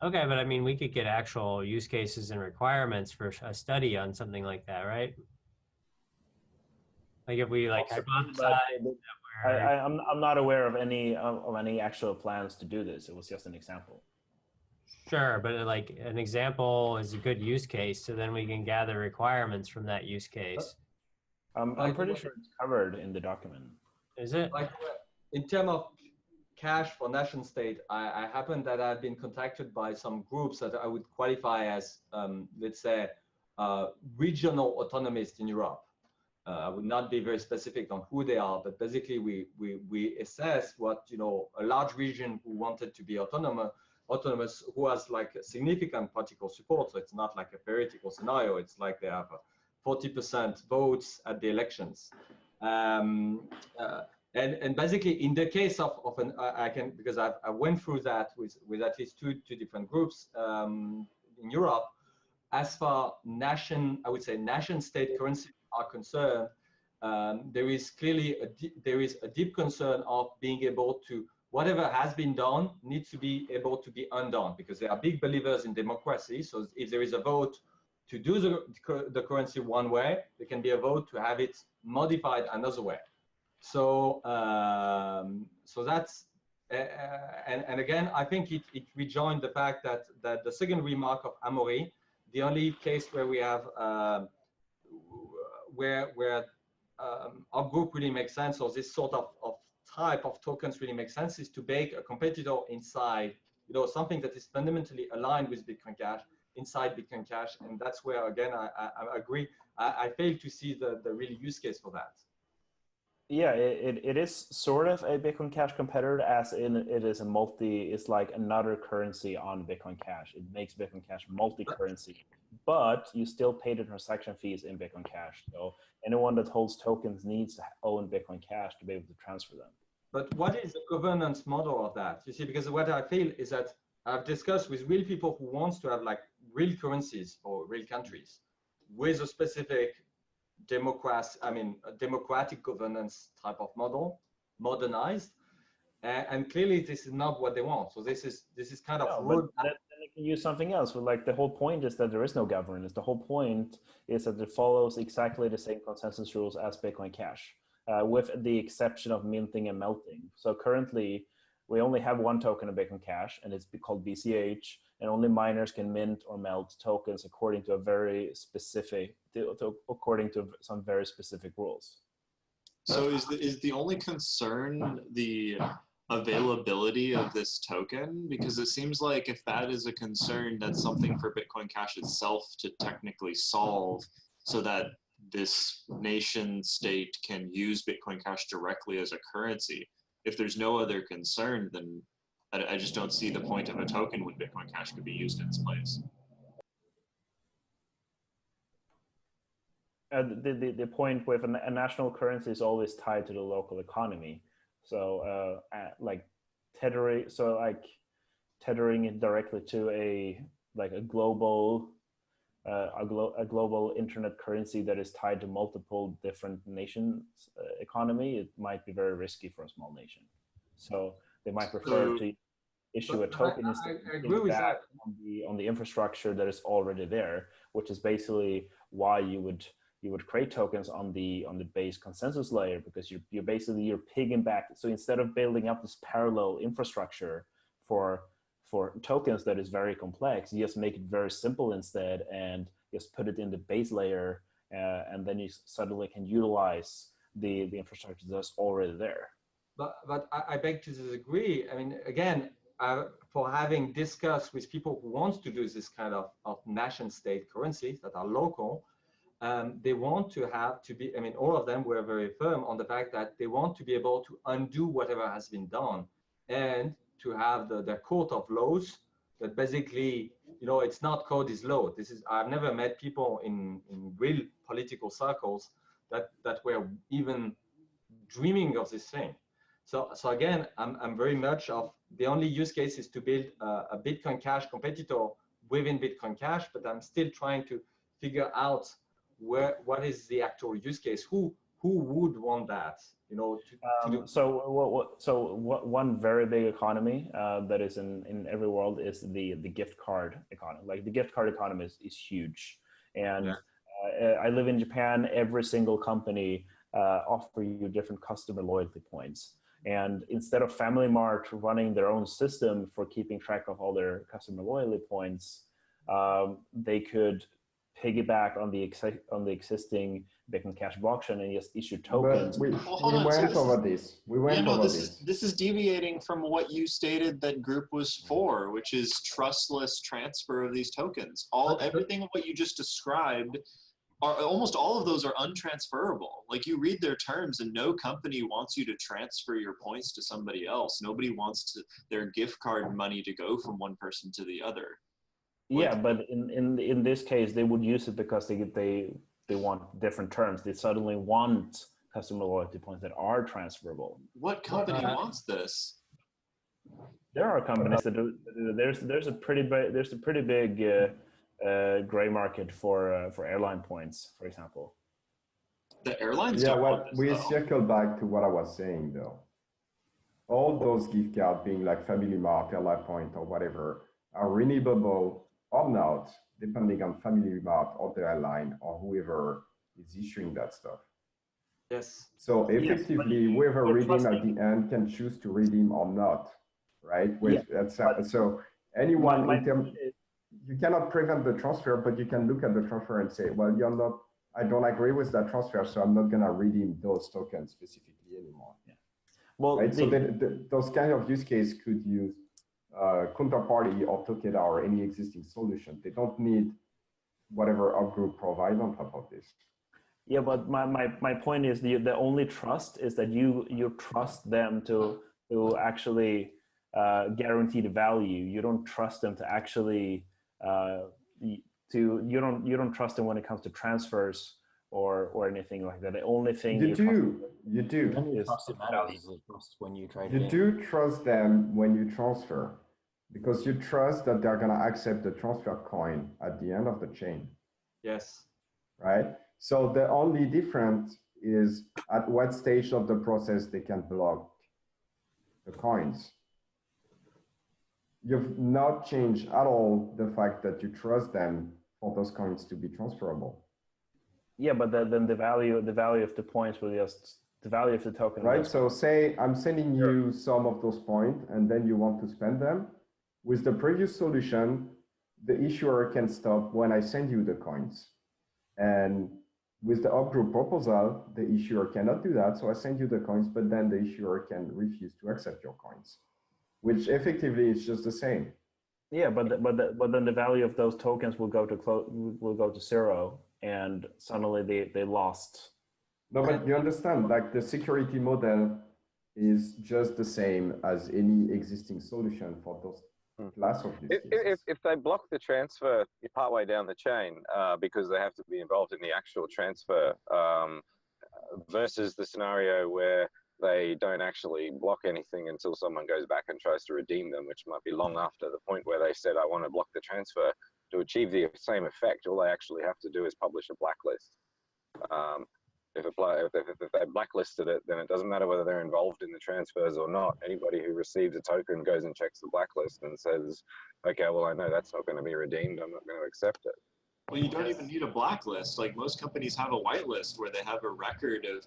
Okay, but I mean, we could get actual use cases and requirements for a study on something like that, right? Like if we like hypothesize. I'm not aware of any actual plans to do this. It was just an example. Sure, but like an example is a good use case, so then we can gather requirements from that use case. I'm pretty sure it's covered in the document. Is it? Like in terms of cash for nation state, I happen that I've been contacted by some groups that I would qualify as, let's say, regional autonomists in Europe. I would not be very specific on who they are, but basically we assess what, you know, a large region who wanted to be autonomous, who has like significant political support. So it's not like a theoretical scenario. It's like they have 40% votes at the elections. And basically in the case of an, I can, because I went through that with at least two different groups in Europe. As far I would say nation state currencies are concerned, there is clearly there is a deep concern of being able to, whatever has been done needs to be able to be undone, because they are big believers in democracy. So if there is a vote to do the currency one way, there can be a vote to have it modified another way. So so that's and again, I think it rejoined the fact that the second remark of Amaury, the only case where we have where our group really makes sense, or this sort of type of tokens really makes sense, is to bake a competitor inside, you know, something that is fundamentally aligned with Bitcoin Cash inside Bitcoin Cash. And that's where, again, I agree. I fail to see the real use case for that. Yeah, it is sort of a Bitcoin Cash competitor, as in it is it's like another currency on Bitcoin Cash. It makes Bitcoin Cash multi-currency, but you still pay the transaction fees in Bitcoin Cash. So anyone that holds tokens needs to own Bitcoin Cash to be able to transfer them. But what is the governance model of that? You see, because what I feel is that I've discussed with real people who wants to have like real currencies for real countries with a specific democratic governance type of model, modernized, and clearly this is not what they want. So this is kind of then they can use something else. But like the whole point is that there is no governance. The whole point is that it follows exactly the same consensus rules as Bitcoin Cash, with the exception of minting and melting. So currently, we only have one token of Bitcoin Cash, and it's called BCH, and only miners can mint or melt tokens according to a very specific, according to some very specific rules. So is the only concern the availability of this token? Because it seems like if that is a concern, that's something for Bitcoin Cash itself to technically solve, so that this nation state can use Bitcoin Cash directly as a currency. If there's no other concern, then I just don't see the point of a token when Bitcoin Cash could be used in its place. The point with a national currency is always tied to the local economy. So tethering it directly to a global internet currency that is tied to multiple different nations' economy, it might be very risky for a small nation. So they might prefer to issue a token instead on the infrastructure that is already there, which is basically why you would create tokens on the base consensus layer, because you're piggybacking. So instead of building up this parallel infrastructure for tokens that is very complex, you just make it very simple instead, and just put it in the base layer, and then you suddenly can utilize the infrastructure that's already there. But I beg to disagree. I mean, again, for having discussed with people who want to do this kind of nation state currencies that are local, they want to be, I mean, all of them were very firm on the fact that they want to be able to undo whatever has been done, and to have the court of laws that basically, you know, it's not code is law. I've never met people in real political circles that were even dreaming of this thing. So again, I'm very much of the only use case is to build a Bitcoin Cash competitor within Bitcoin Cash, but I'm still trying to figure out what is the actual use case. Who would want that? You know, to do. So one very big economy that is in every world is the gift card economy. Like the gift card economy is huge, and I live in Japan. Every single company offer you different customer loyalty points. And instead of Family Mart running their own system for keeping track of all their customer loyalty points, they could piggyback on the existing Bitcoin Cash blockchain and just issue tokens. But we went over this. This is deviating from what you stated that group was for, which is trustless transfer of these tokens. Everything of what you just described almost all of those are untransferable. Like you read their terms and no company wants you to transfer your points to somebody else. Nobody wants their gift card money to go from one person to the other. Yeah, but in this case, they would use it because they want different terms. They suddenly want customer loyalty points that are transferable. What company wants this? There are companies that do. There's a pretty big gray market for airline points, for example. The airlines Yeah, don't well, want this, we though. circle back to what I was saying though. All those gift cards being like Family Mart, Airline Point, or whatever, are renewable or not, depending on Family Mart or the airline or whoever is issuing that stuff. Yes. So effectively, Yes, whoever redeem at the end can choose to redeem or not, right? So anyone you cannot prevent the transfer, but you can look at the transfer and say, well, I don't agree with that transfer, so I'm not gonna redeem those tokens specifically anymore. Yeah. Well, right? So those kind of use case could use counterparty or Tokeda or any existing solution. They don't need whatever WorkGroup provides on top of this. Yeah, but my point is the only trust is that you trust them to actually guarantee the value. You don't trust them to actually you don't trust them when it comes to transfers or anything like that. The only thing you do. When you trust it matters is the trust when you trade it. You do trust them when you transfer, because you trust that they're gonna accept the transfer coin at the end of the chain. Yes. Right. So the only difference is at what stage of the process they can block the coins. You've not changed at all the fact that you trust them for those coins to be transferable. Yeah, but then the value of the points will just the value of the token. Right. So say I'm sending you some of those points, and then you want to spend them. With the previous solution, the issuer can stop when I send you the coins, and with the WorkGroup proposal, the issuer cannot do that. So I send you the coins, but then the issuer can refuse to accept your coins, which effectively is just the same. Yeah, but then the value of those tokens will go to zero, and suddenly they lost. No, but you understand, like the security model is just the same as any existing solution for those class of use cases. If they block the transfer partway down the chain because they have to be involved in the actual transfer versus the scenario where they don't actually block anything until someone goes back and tries to redeem them, which might be long after the point where they said, I want to block the transfer. To achieve the same effect, all they actually have to do is publish a blacklist. If they blacklisted it, then it doesn't matter whether they're involved in the transfers or not. Anybody who receives a token goes and checks the blacklist and says, okay, well, I know that's not going to be redeemed. I'm not going to accept it. Well, you don't even need a blacklist. Like most companies have a whitelist where they have a record of,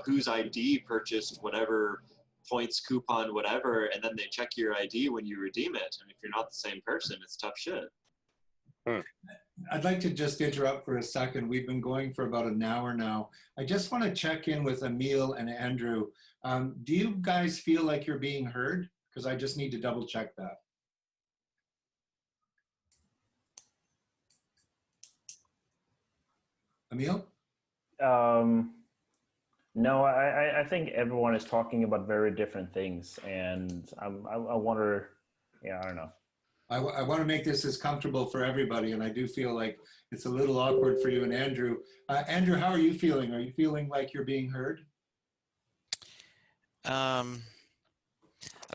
whose ID purchased whatever points, coupon, whatever, and then they check your ID when you redeem it. And if you're not the same person, it's tough shit. I'd like to just interrupt for a second. We've been going for about an hour now. I just want to check in with Emil and Andrew. Do you guys feel like you're being heard? Because I just need to double check that. Emil? No, I think everyone is talking about very different things, and I wonder, yeah, I don't know. I want to make this as comfortable for everybody, and I do feel like it's a little awkward for you and Andrew. Andrew, how are you feeling? Are you feeling like you're being heard? I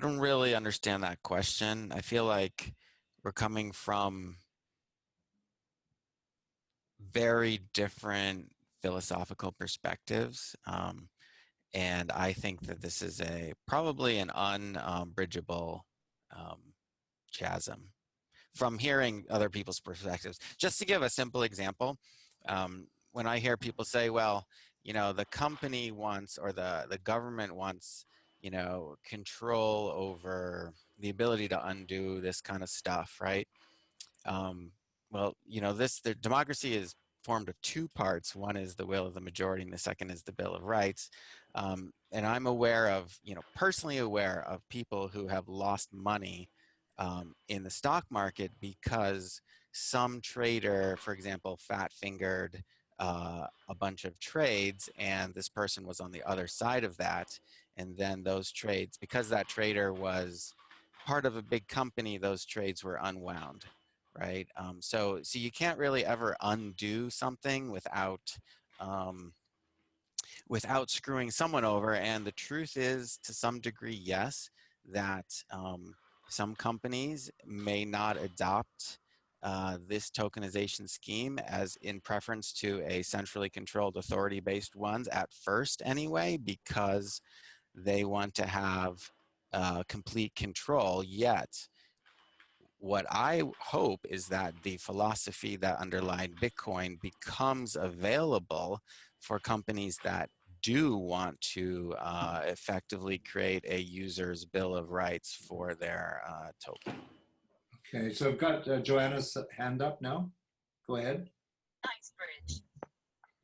don't really understand that question. I feel like we're coming from very different philosophical perspectives. And I think that this is probably an unbridgeable chasm from hearing other people's perspectives. Just to give a simple example, when I hear people say, well, the company wants, or the government wants, control over the ability to undo this kind of stuff, right? Well, the democracy is formed of two parts. One is the will of the majority, and the second is the Bill of Rights. And I'm aware of, personally aware of people who have lost money in the stock market because some trader, for example, fat-fingered a bunch of trades, and this person was on the other side of that, and then those trades, because that trader was part of a big company, those trades were unwound, right? So you can't really ever undo something without screwing someone over. And the truth is, to some degree, yes, that some companies may not adopt this tokenization scheme as in preference to a centrally controlled authority-based ones at first anyway, because they want to have complete control. Yet what I hope is that the philosophy that underlied Bitcoin becomes available for companies that do want to effectively create a user's bill of rights for their token. Okay, so I've got Joanna's hand up now. Go ahead.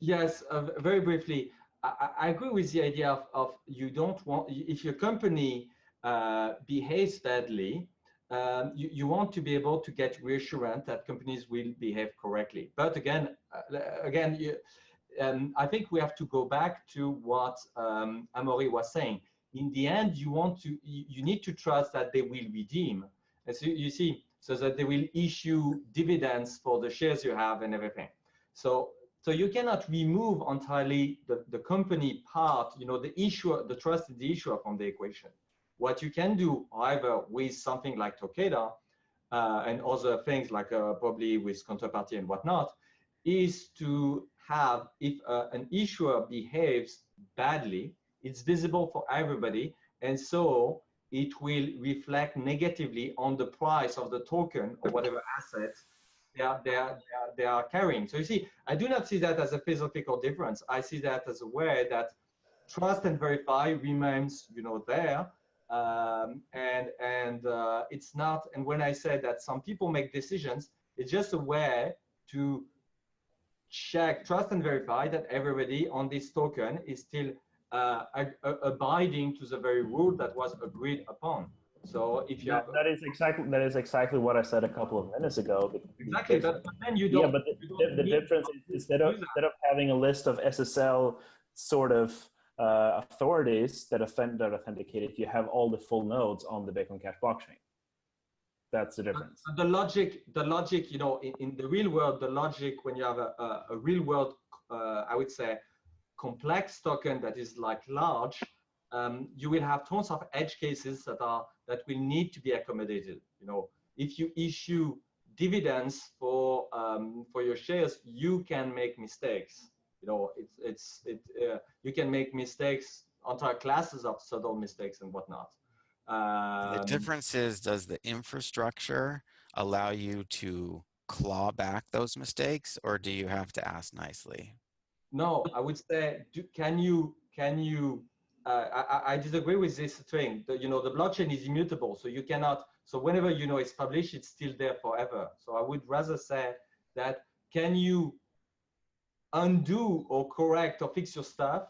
Yes, very briefly. I agree with the idea of you don't want, if your company behaves badly, you want to be able to get reassurance that companies will behave correctly. But again, I think we have to go back to what Amaury was saying. In the end, you need to trust that they will redeem. And so you see, so that they will issue dividends for the shares you have and everything. So you cannot remove entirely the company part, the issuer, the trust in the issuer from the equation. What you can do, however, with something like Takeda and other things like probably with counterparty and whatnot, is to have, if an issuer behaves badly, it's visible for everybody, and so it will reflect negatively on the price of the token or whatever assets they are carrying. So you see, I do not see that as a philosophical difference. I see that as a way that trust and verify remains, there. It's not, and when I say that some people make decisions, it's just a way to check, trust and verify that everybody on this token is still abiding to the very rule that was agreed upon. So if you have that is exactly what I said a couple of minutes ago. Exactly, but then you don't. Yeah, but the difference is instead of having a list of SSL sort of authorities that authenticate it, you have all the full nodes on the Bitcoin Cash blockchain. That's the difference. The logic, in the real world, the logic when you have a real world, I would say, complex token that is like large, you will have tons of edge cases that will need to be accommodated. If you issue dividends for your shares, you can make mistakes. You can make mistakes, entire classes of subtle mistakes and whatnot. The difference is, does the infrastructure allow you to claw back those mistakes, or do you have to ask nicely? No, I would say, can you? I disagree with this thing. The blockchain is immutable, so you cannot. So whenever it's published, it's still there forever. So I would rather say that, can you undo or correct or fix your stuff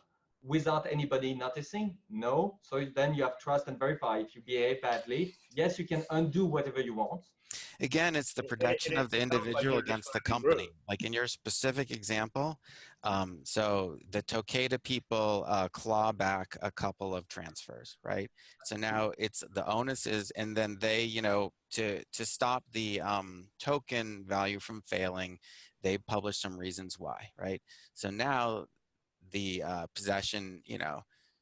without anybody noticing? No. So then you have trust and verify. If you behave badly, yes, you can undo whatever you want. Again, it's the protection of the individual against the company. Like in your specific example, so the Takeda people claw back a couple of transfers, right? So now it's the onus is, and then they, to stop the token value from failing, they publish some reasons why, right? So now the possession,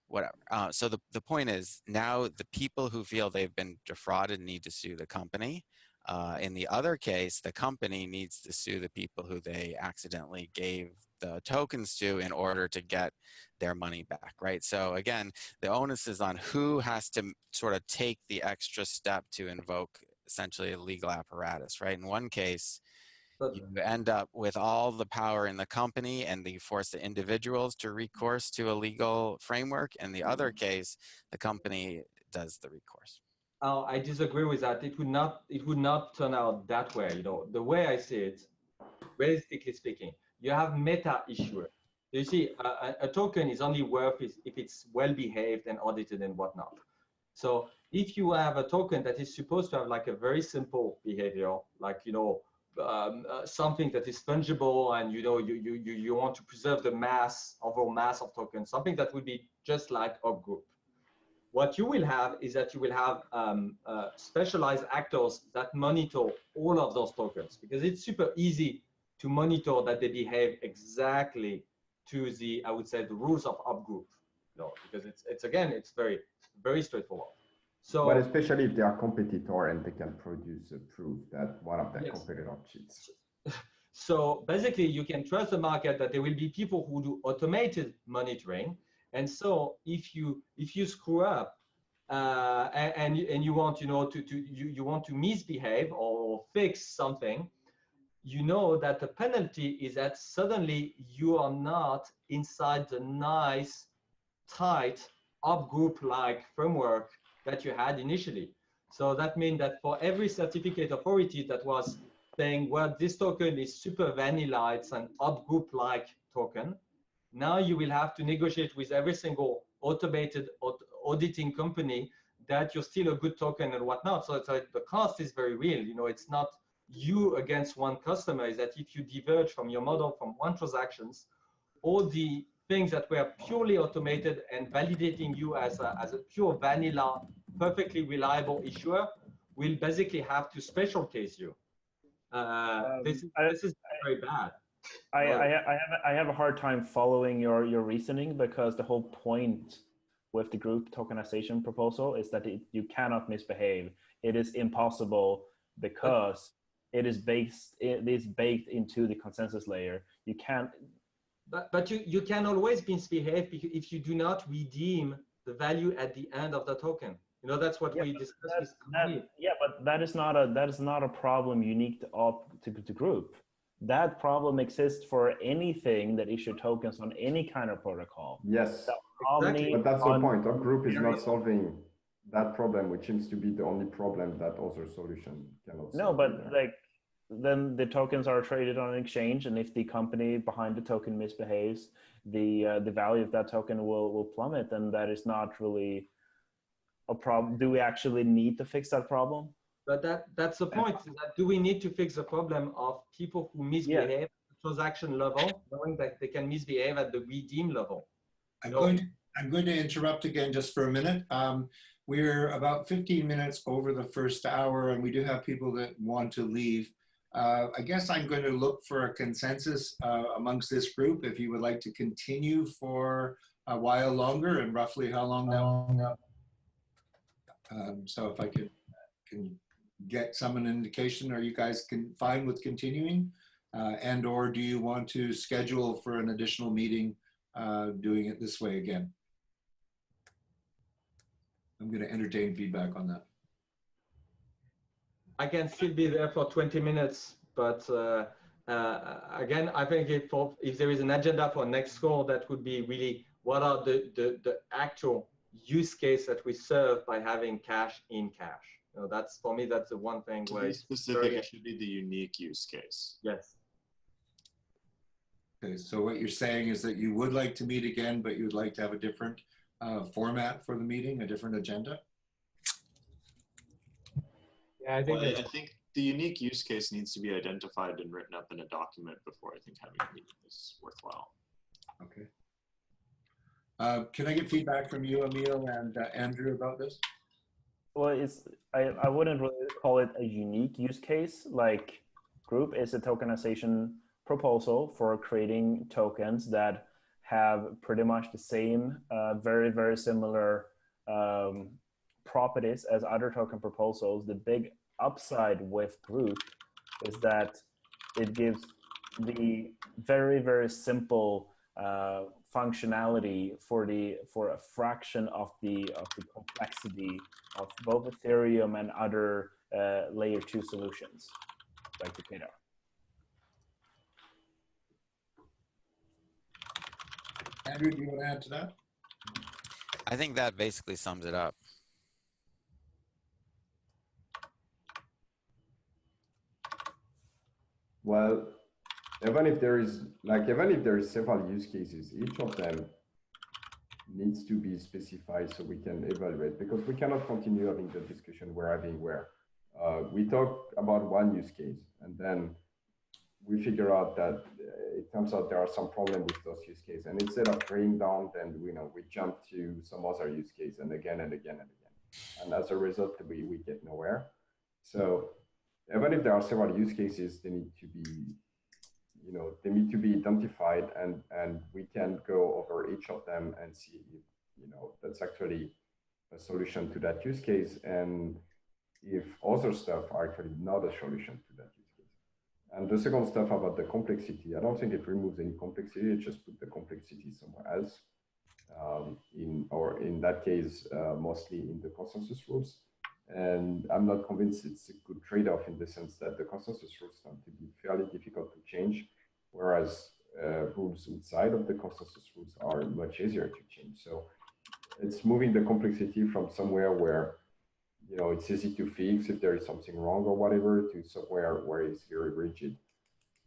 whatever. So the point is, now the people who feel they've been defrauded need to sue the company. In the other case, the company needs to sue the people who they accidentally gave the tokens to in order to get their money back, right? So again, the onus is on who has to sort of take the extra step to invoke essentially a legal apparatus, right? In one case, you end up with all the power in the company and you force the individuals to recourse to a legal framework. In the other case, the company does the recourse. I disagree with that. It would not turn out that way. The way I see it, realistically speaking, you have meta issuer. You see, a token is only worth if it's well behaved and audited and whatnot. So if you have a token that is supposed to have like a very simple behavior, like something that is fungible, and you want to preserve the overall mass of tokens, something that would be just like a group. What you will have is that you will have specialized actors that monitor all of those tokens, because it's super easy to monitor that they behave exactly to the, I would say, the rules of group, because it's again, it's very straightforward. So, but especially if they are competitor and they can produce a proof that one of their competitor cheats. So basically, you can trust the market that there will be people who do automated monitoring, and so if you screw up and you want you want to misbehave or fix something, you know that the penalty is that suddenly you are not inside the nice, tight group-like framework that you had initially. So that means that for every certificate authority that was saying, well, this token is super vanilla, it's an group-like token, now you will have to negotiate with every single automated auditing company that you're still a good token and whatnot. So it's like the cost is very real. It's not you against one customer, is that if you diverge from your model from one transactions, all the things that were purely automated and validating you as a pure vanilla, perfectly reliable issuer will basically have to special case you. This is very bad. I have a hard time following your reasoning, because the whole point with the group tokenization proposal is that you cannot misbehave. It is impossible because it is baked into the consensus layer. You can't. But you can always misbehave if you do not redeem the value at the end of the token. That's what we discussed. But that is not a problem unique to group. That problem exists for anything that issue tokens on any kind of protocol. Yes, exactly. But that's the point. Our group is not solving that problem, which seems to be the only problem that other solution cannot solve. No, but then the tokens are traded on an exchange, and if the company behind the token misbehaves, the value of that token will plummet, and that is not really a problem. Do we actually need to fix that problem? But that's the point. Do we need to fix the problem of people who misbehave at the transaction level, knowing that they can misbehave at the redeem level? I'm going to interrupt again just for a minute. We're about 15 minutes over the first hour, and we do have people that want to leave. I guess I'm going to look for a consensus amongst this group if you would like to continue for a while longer, and roughly how long now. So if I can get an indication, are you guys fine with continuing? And or do you want to schedule for an additional meeting doing it this way again? I'm going to entertain feedback on that. I can still be there for 20 minutes, but again, I think if there is an agenda for next call, that would be really what are the actual use case that we serve by having cash in cash. That's, for me, that's the one thing to where be specific, it should be the unique use case. Yes. Okay, so what you're saying is that you would like to meet again, but you'd like to have a different format for the meeting, a different agenda? Yeah, I think I think the unique use case needs to be identified and written up in a document before I think having a meeting is worthwhile. Okay. Can I get feedback from you, Emil and Andrew, about this? Well, I wouldn't really call it a unique use case. Like, group is a tokenization proposal for creating tokens that have pretty much the same, very, very similar properties as other token proposals. The big upside with group is that it gives the very, very simple functionality for a fraction of the complexity of both Ethereum and other layer 2 solutions like Takeda. Andrew, do you want to add to that? I think that basically sums it up. Well, even if there is several use cases, each of them needs to be specified so we can evaluate, because we cannot continue having the discussion we're having where We talk about one use case, and then we figure out that it turns out there are some problem with those use cases. And instead of drilling down, then we jump to some other use case and again and again and again. And as a result, we get nowhere. So even if there are several use cases, they need to be, they need to be identified, and we can go over each of them and see if, that's actually a solution to that use case, and if other stuff are actually not a solution to that use case. And the second stuff about the complexity, I don't think it removes any complexity, it just put the complexity somewhere else. In that case, mostly in the consensus rules. And I'm not convinced it's a good trade-off in the sense that the consensus rules tend to be fairly difficult to change, whereas rules outside of the consensus rules are much easier to change. So it's moving the complexity from somewhere where it's easy to fix if there is something wrong or whatever, to somewhere where it's very rigid,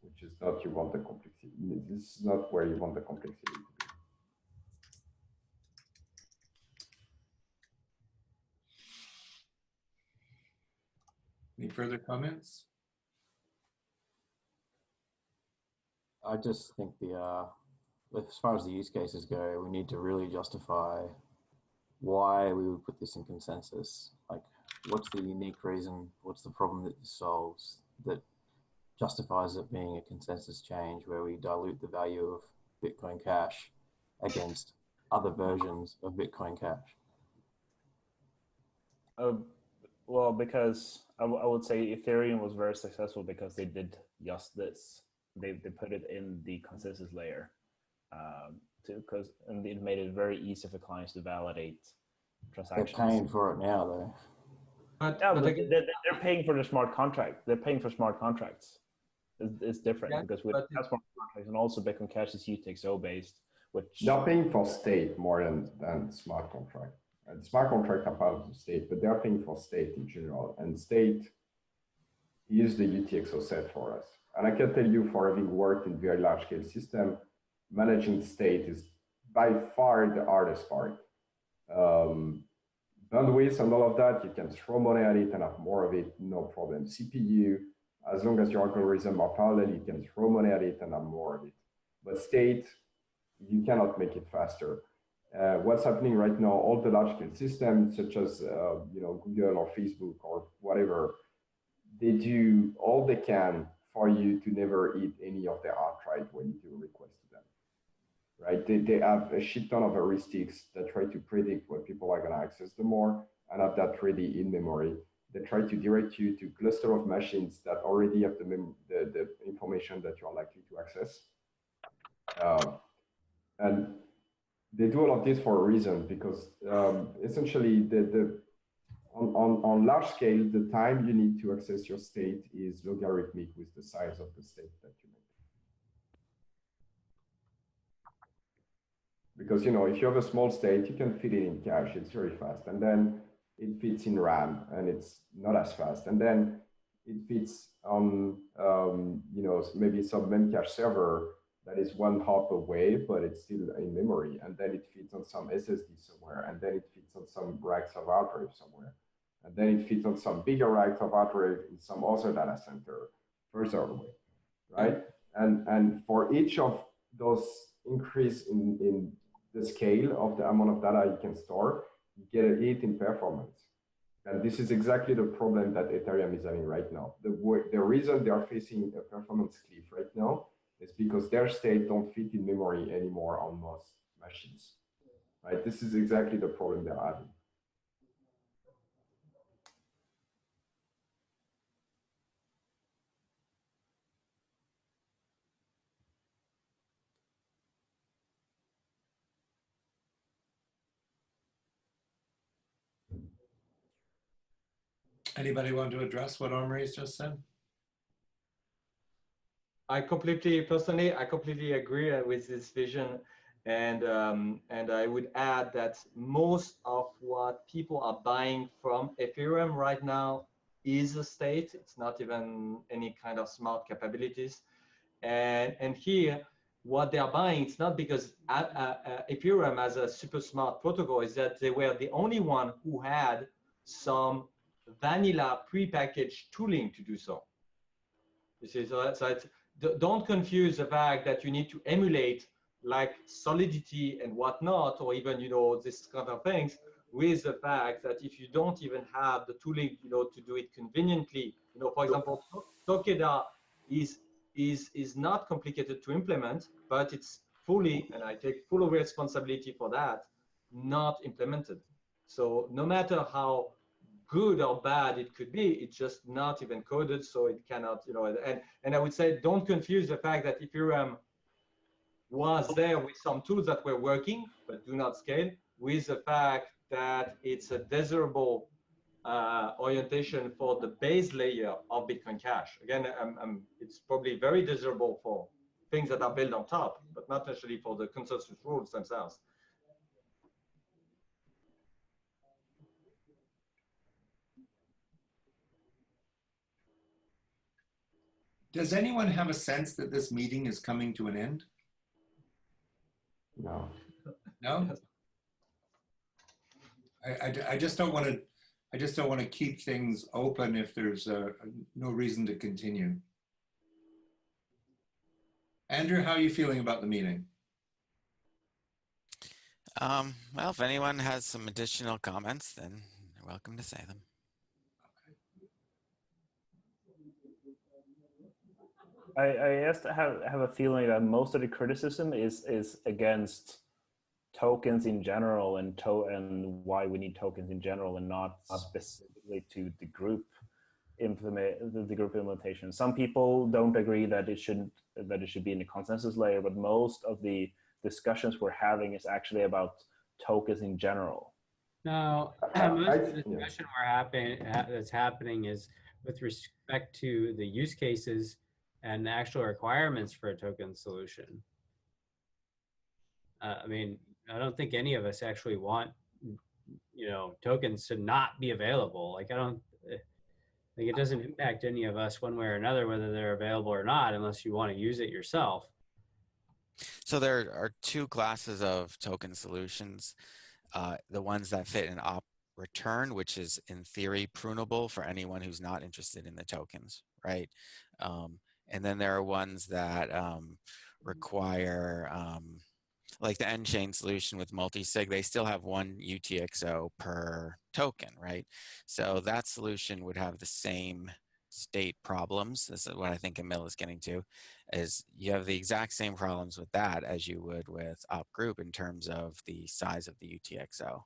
which is not you want the complexity. This is not where you want the complexity to be. Any further comments? I just think as far as the use cases go, we need to really justify why we would put this in consensus. Like, what's the unique reason? What's the problem that this solves that justifies it being a consensus change where we dilute the value of Bitcoin Cash against other versions of Bitcoin Cash? Well, because I would say Ethereum was very successful because they did just this. They put it in the consensus layer, and it made it very easy for clients to validate transactions. They're paying for it now, though. But they're paying for the smart contract. They're paying for smart contracts. It's different because with smart contracts, and also Bitcoin Cash is UTXO based, which they're paying for state more than smart contract. And smart contracts are part of the state, but they're paying for state in general. And state is the UTXO set for us. And I can tell you, for having worked in very large scale system, managing state is by far the hardest part. Bandwidth and all of that, you can throw money at it and have more of it, no problem. CPU, as long as your algorithm are parallel, you can throw money at it and have more of it. But state, you cannot make it faster. What's happening right now, all the large scale systems, such as Google or Facebook or whatever, they do all they can for you to never eat any of their outright when you do a request to them, right? They have a shit ton of heuristics that try to predict when people are going to access them more and have that ready in memory. They try to direct you to cluster of machines that already have the information that you're likely to access. And they do all of this for a reason, because essentially on large scale, the time you need to access your state is logarithmic with the size of the state that you make. Because if you have a small state, you can fit it in cache, it's very fast. And then it fits in RAM and it's not as fast. And then it fits on maybe some memcache server that is one hop away, but it's still in memory. And then it fits on some SSD somewhere. And then it fits on some racks of hard drive somewhere. And then it fits on some bigger racks of hard drive in some other data center further away, right? And for each of those increase in the scale of the amount of data you can store, you get a hit in performance. And this is exactly the problem that Ethereum is having right now. The reason they are facing a performance cliff right now is because their state don't fit in memory anymore on most machines, right? This is exactly the problem they're having. Anybody want to address what Omri's just said? I completely agree with this vision, and I would add that most of what people are buying from Ethereum right now is a state. It's not even any kind of smart capabilities, and here what they are buying, it's not because Ethereum has a super smart protocol, is that they were the only one who had some vanilla prepackaged tooling to do so. You see, so don't confuse the fact that you need to emulate like Solidity and whatnot, or even, you know, this kind of things, with the fact that if you don't even have the tooling, you know, to do it conveniently, you know, for example, Tokeda is not complicated to implement, but it's fully, and I take full responsibility for that, not implemented. So no matter how good or bad it could be, it's just not even coded, so it cannot, you know, and I would say don't confuse the fact that Ethereum was there with some tools that were working but do not scale, with the fact that it's a desirable orientation for the base layer of Bitcoin Cash. Again, it's probably very desirable for things that are built on top, but not necessarily for the consensus rules themselves. Does anyone have a sense that this meeting is coming to an end? No. No? I just don't want to. I just don't want to keep things open if there's no reason to continue. Andrew, how are you feeling about the meeting? Well, if anyone has some additional comments, then you're welcome to say them. I just have a feeling that most of the criticism is against tokens in general and why we need tokens in general, and not specifically to the group implementation. Some people don't agree that it should be in the consensus layer, but most of the discussions we're having is actually about tokens in general. No, most of the discussion that's happening is with respect to the use cases and the actual requirements for a token solution. I mean, I don't think any of us actually want, you know, tokens to not be available. Like, I don't think it doesn't impact any of us one way or another, whether they're available or not, unless you want to use it yourself. So there are two classes of token solutions. The ones that fit in op return, which is in theory prunable for anyone who's not interested in the tokens, right? And then there are ones that require, like the N-chain solution with multi-sig, they still have one UTXO per token, right? So that solution would have the same state problems. This is what I think Emil is getting to, is you have the exact same problems with that as you would with WorkGroup in terms of the size of the UTXO.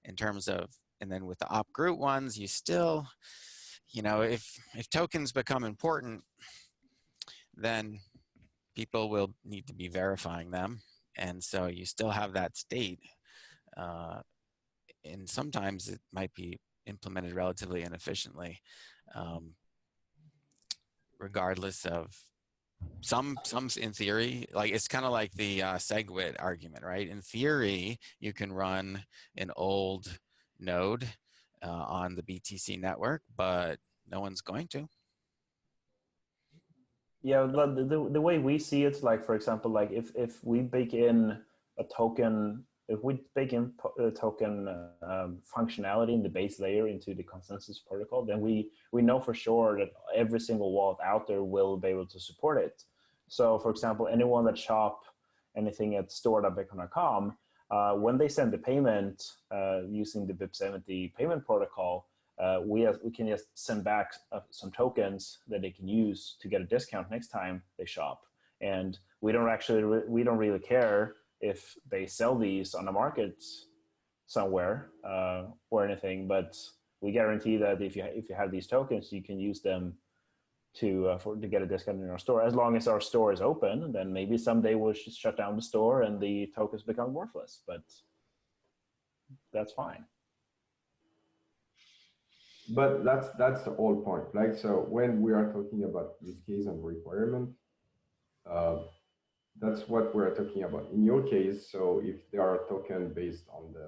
In terms of, and then with the WorkGroup ones, you still, you know, if tokens become important, then people will need to be verifying them. And so you still have that state. And sometimes it might be implemented relatively inefficiently, regardless of some in theory, like it's kind of like the SegWit argument, right? In theory, you can run an old node on the BTC network, but no one's going to. Yeah, the way we see it, like, for example, like if we bake in a token, if we bake in a token functionality in the base layer into the consensus protocol, then we know for sure that every single wallet out there will be able to support it. So, for example, anyone that shop anything at store.bitcoin.com, when they send the payment using the BIP70 payment protocol, we can just send back some tokens that they can use to get a discount next time they shop. And we don't really care if they sell these on the market somewhere or anything, but we guarantee that if you have these tokens, you can use them to get a discount in our store. As long as our store is open, then maybe someday we'll shut down the store and the tokens become worthless, but that's fine. But that's the whole point, right? So when we are talking about use case and requirement, that's what we're talking about. In your case, so if there are tokens based on the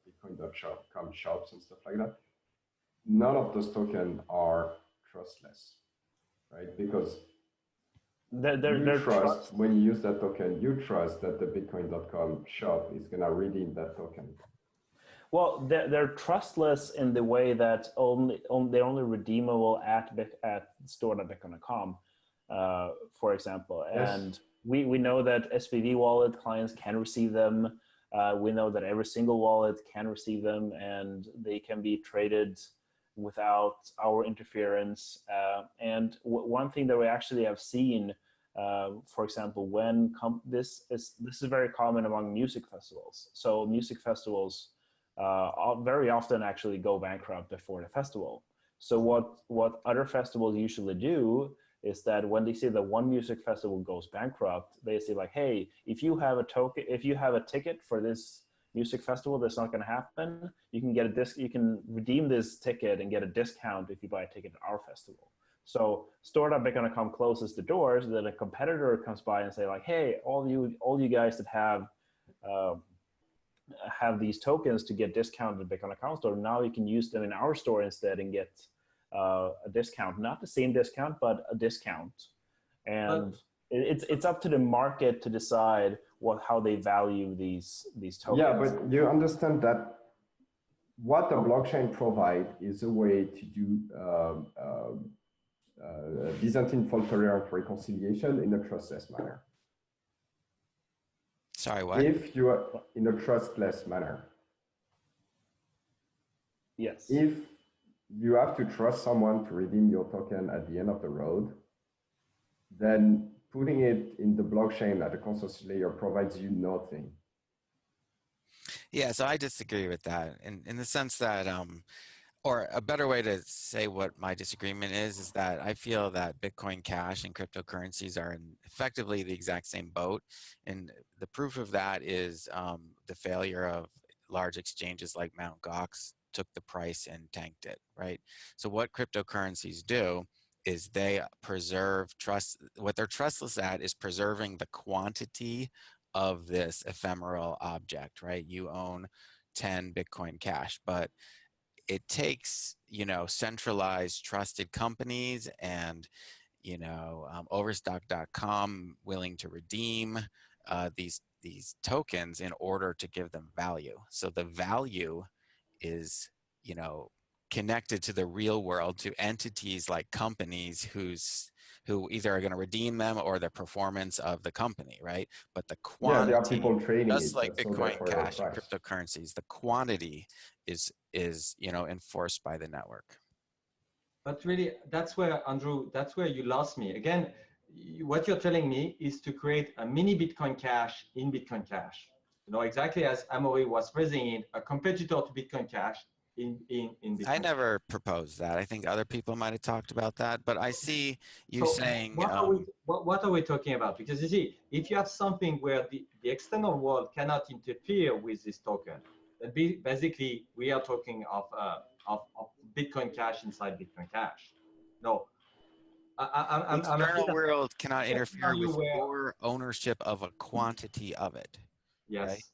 Bitcoin.com shops and stuff like that, none of those tokens are trustless, right? Because you trust when you use that token, you trust that the Bitcoin.com shop is gonna redeem that token. Well, they're trustless in the way that they're only redeemable at store.bitcoin.com, for example. Yes. And we know that SPV wallet clients can receive them. We know that every single wallet can receive them, and they can be traded without our interference. And one thing that we actually have seen, for example, when this is very common among music festivals. So music festivals very often actually go bankrupt before the festival. So what other festivals usually do is that when they see that one music festival goes bankrupt, they say like, hey, if you have a ticket for this music festival that's not going to happen, you can get you can redeem this ticket and get a discount if you buy a ticket at our festival. So store.bitcoin.com closes the doors, then a competitor comes by and say like, hey, all you guys that have these tokens to get discounted Bitcoin account store, now you can use them in our store instead and get a discount, not the same discount, but a discount. And it's up to the market to decide how they value these tokens. Yeah, but you understand that what the blockchain provides is a way to do Byzantine fault tolerant reconciliation in a trustless manner. Sorry, what? If you are in a trustless manner. Yes. If you have to trust someone to redeem your token at the end of the road, then putting it in the blockchain at the consensus layer provides you nothing. Yeah, so I disagree with that in the sense that, or a better way to say what my disagreement is that I feel that Bitcoin Cash and cryptocurrencies are in effectively the exact same boat. And the proof of that is the failure of large exchanges like Mt. Gox took the price and tanked it, right? So what cryptocurrencies do is they preserve trust. What they're trustless at is preserving the quantity of this ephemeral object, right? You own 10 Bitcoin Cash, but it takes, centralized trusted companies and, overstock.com willing to redeem these tokens in order to give them value. So the value is, connected to the real world, to entities like companies who either are going to redeem them or the performance of the company, right? But the quantity, yeah, there are people trading just it, like so Bitcoin therefore Cash and cryptocurrencies, the quantity is enforced by the network. But really, that's where, Andrew, that's where you lost me. Again, what you're telling me is to create a mini Bitcoin Cash in Bitcoin Cash. Exactly as Amaury was phrasing it, a competitor to Bitcoin Cash in Bitcoin. I never proposed that. I think other people might have talked about that, but I see you saying. What are we talking about? Because you see, if you have something where the external world cannot interfere with this token, then basically we are talking of Bitcoin Cash inside Bitcoin Cash. No. The external world cannot interfere with your ownership of a quantity of it. Yes. Right?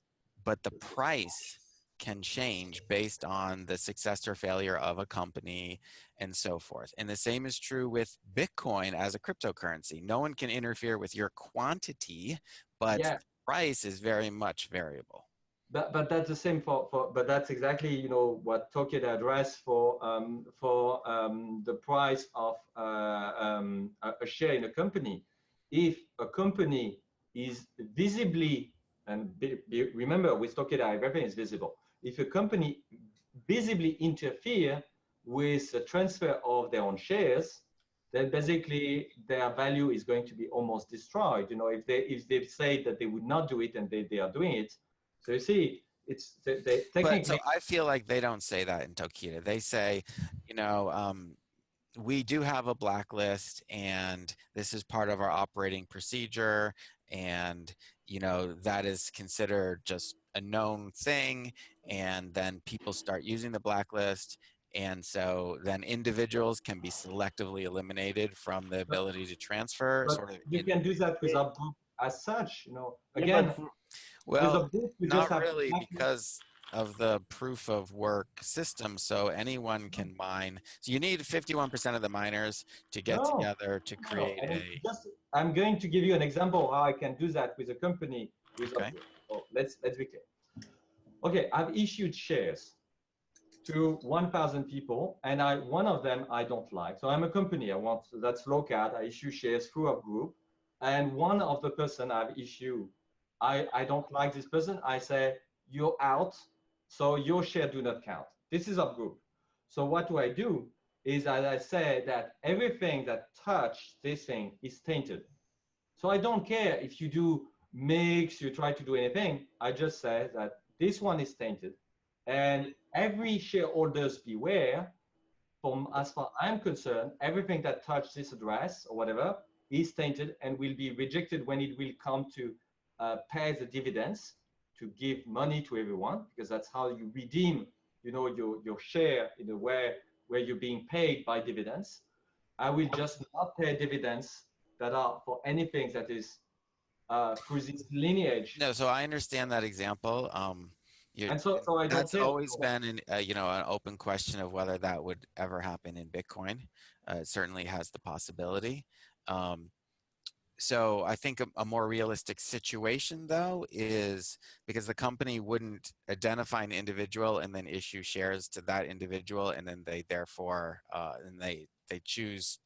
But the price can change based on the success or failure of a company and so forth. And the same is true with Bitcoin as a cryptocurrency. No one can interfere with your quantity, but the price is very much variable. But that's the same but that's exactly what Tokyo addressed for the price of a share in a company. If a company is visibly, and remember with Tokyo everything is visible. If a company visibly interfere with the transfer of their own shares, then basically their value is going to be almost destroyed. If they say that they would not do it and they are doing it. So you see, it's they technically. But so I feel like they don't say that in Tokita. They say, we do have a blacklist, and this is part of our operating procedure, and that is considered just a known thing, and then people start using the blacklist, and so then individuals can be selectively eliminated from the ability to transfer. You can do that with a group as such, again. Well, not really, because of the proof of work system. So anyone can mine. So you need 51% of the miners to get together to create I'm going to give you an example how I can do that with a company. Let's be clear. okay, I've issued shares to 1,000 people, and one of them I don't like. So I'm a company. That's low-cat. I issue shares through a group, and one of the person I've issued, I don't like this person. I say you're out, so your share do not count. This is a group. So what do? Is I say that everything that touched this thing is tainted. So I don't care if you do mix, you try to do anything. I just say that this one is tainted, and every shareholders beware. From as far I'm concerned, everything that touches this address or whatever is tainted and will be rejected when it will come to pay the dividends, to give money to everyone, because that's how you redeem, your share in a way where you're being paid by dividends. I will just not pay dividends that are for anything that is through this lineage. No, so I understand that example. And so I don't That's care. always been an open question of whether that would ever happen in Bitcoin. It certainly has the possibility. So I think a more realistic situation, though, is because the company wouldn't identify an individual and then issue shares to that individual, and then they therefore they choose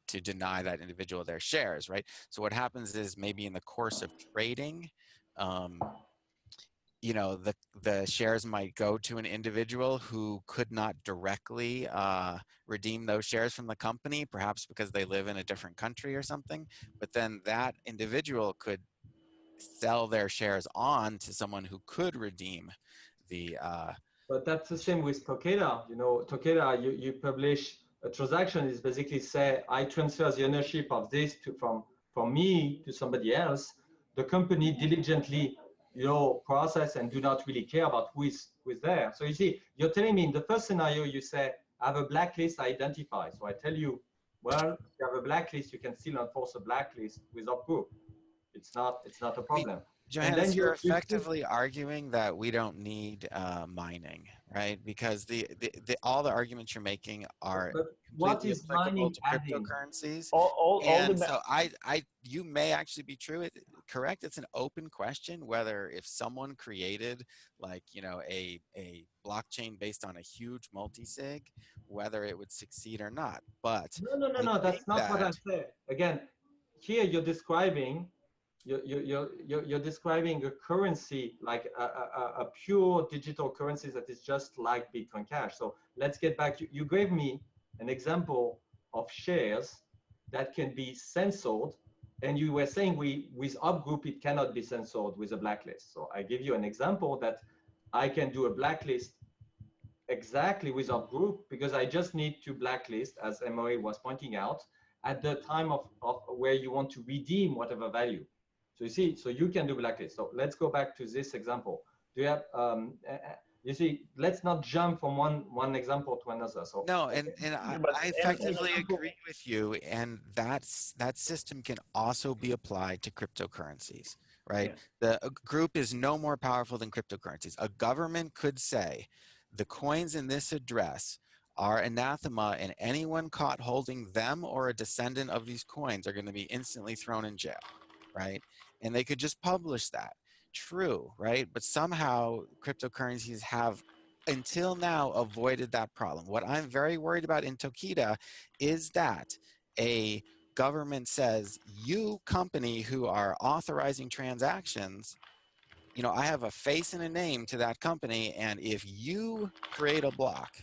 to deny that individual their shares, right? So what happens is maybe in the course of trading, the shares might go to an individual who could not directly redeem those shares from the company, perhaps because they live in a different country or something. But then that individual could sell their shares on to someone who could redeem the. But that's the same with Tokeda. Tokeda, you publish a transaction is basically say, I transfer the ownership of this from me to somebody else. The company diligently process and do not really care about who is there. So you see, you're telling me in the first scenario, you say, I have a blacklist I identify. So I tell you, well, if you have a blacklist, you can still enforce a blacklist with WorkGroup. It's not a problem. Johannes, you're effectively arguing that we don't need mining, right? Because all the arguments you're making are what is applicable mining to adding? So you may actually be correct. It's an open question whether if someone created a blockchain based on a huge multi-sig, whether it would succeed or not. But no, that's not what I said. Again, here you're describing a currency, like a pure digital currency that is just like Bitcoin Cash. So let's get back. You gave me an example of shares that can be censored, and you were saying with WorkGroup it cannot be censored with a blacklist. So I give you an example that I can do a blacklist exactly with WorkGroup, because I just need to blacklist, as Emory was pointing out, at the time of where you want to redeem whatever value. So you see, so you can do blacklist. So let's go back to this example. Do you have, you see, let's not jump from one example to another. So no, and I effectively agree with you, and that system can also be applied to cryptocurrencies, right? Yeah. The group is no more powerful than cryptocurrencies. A government could say, the coins in this address are anathema, and anyone caught holding them or a descendant of these coins are going to be instantly thrown in jail, right? And they could just publish that. True, right? But somehow cryptocurrencies have, until now, avoided that problem. What I'm very worried about in Tokeda is that a government says, you company who are authorizing transactions, I have a face and a name to that company, and if you create a block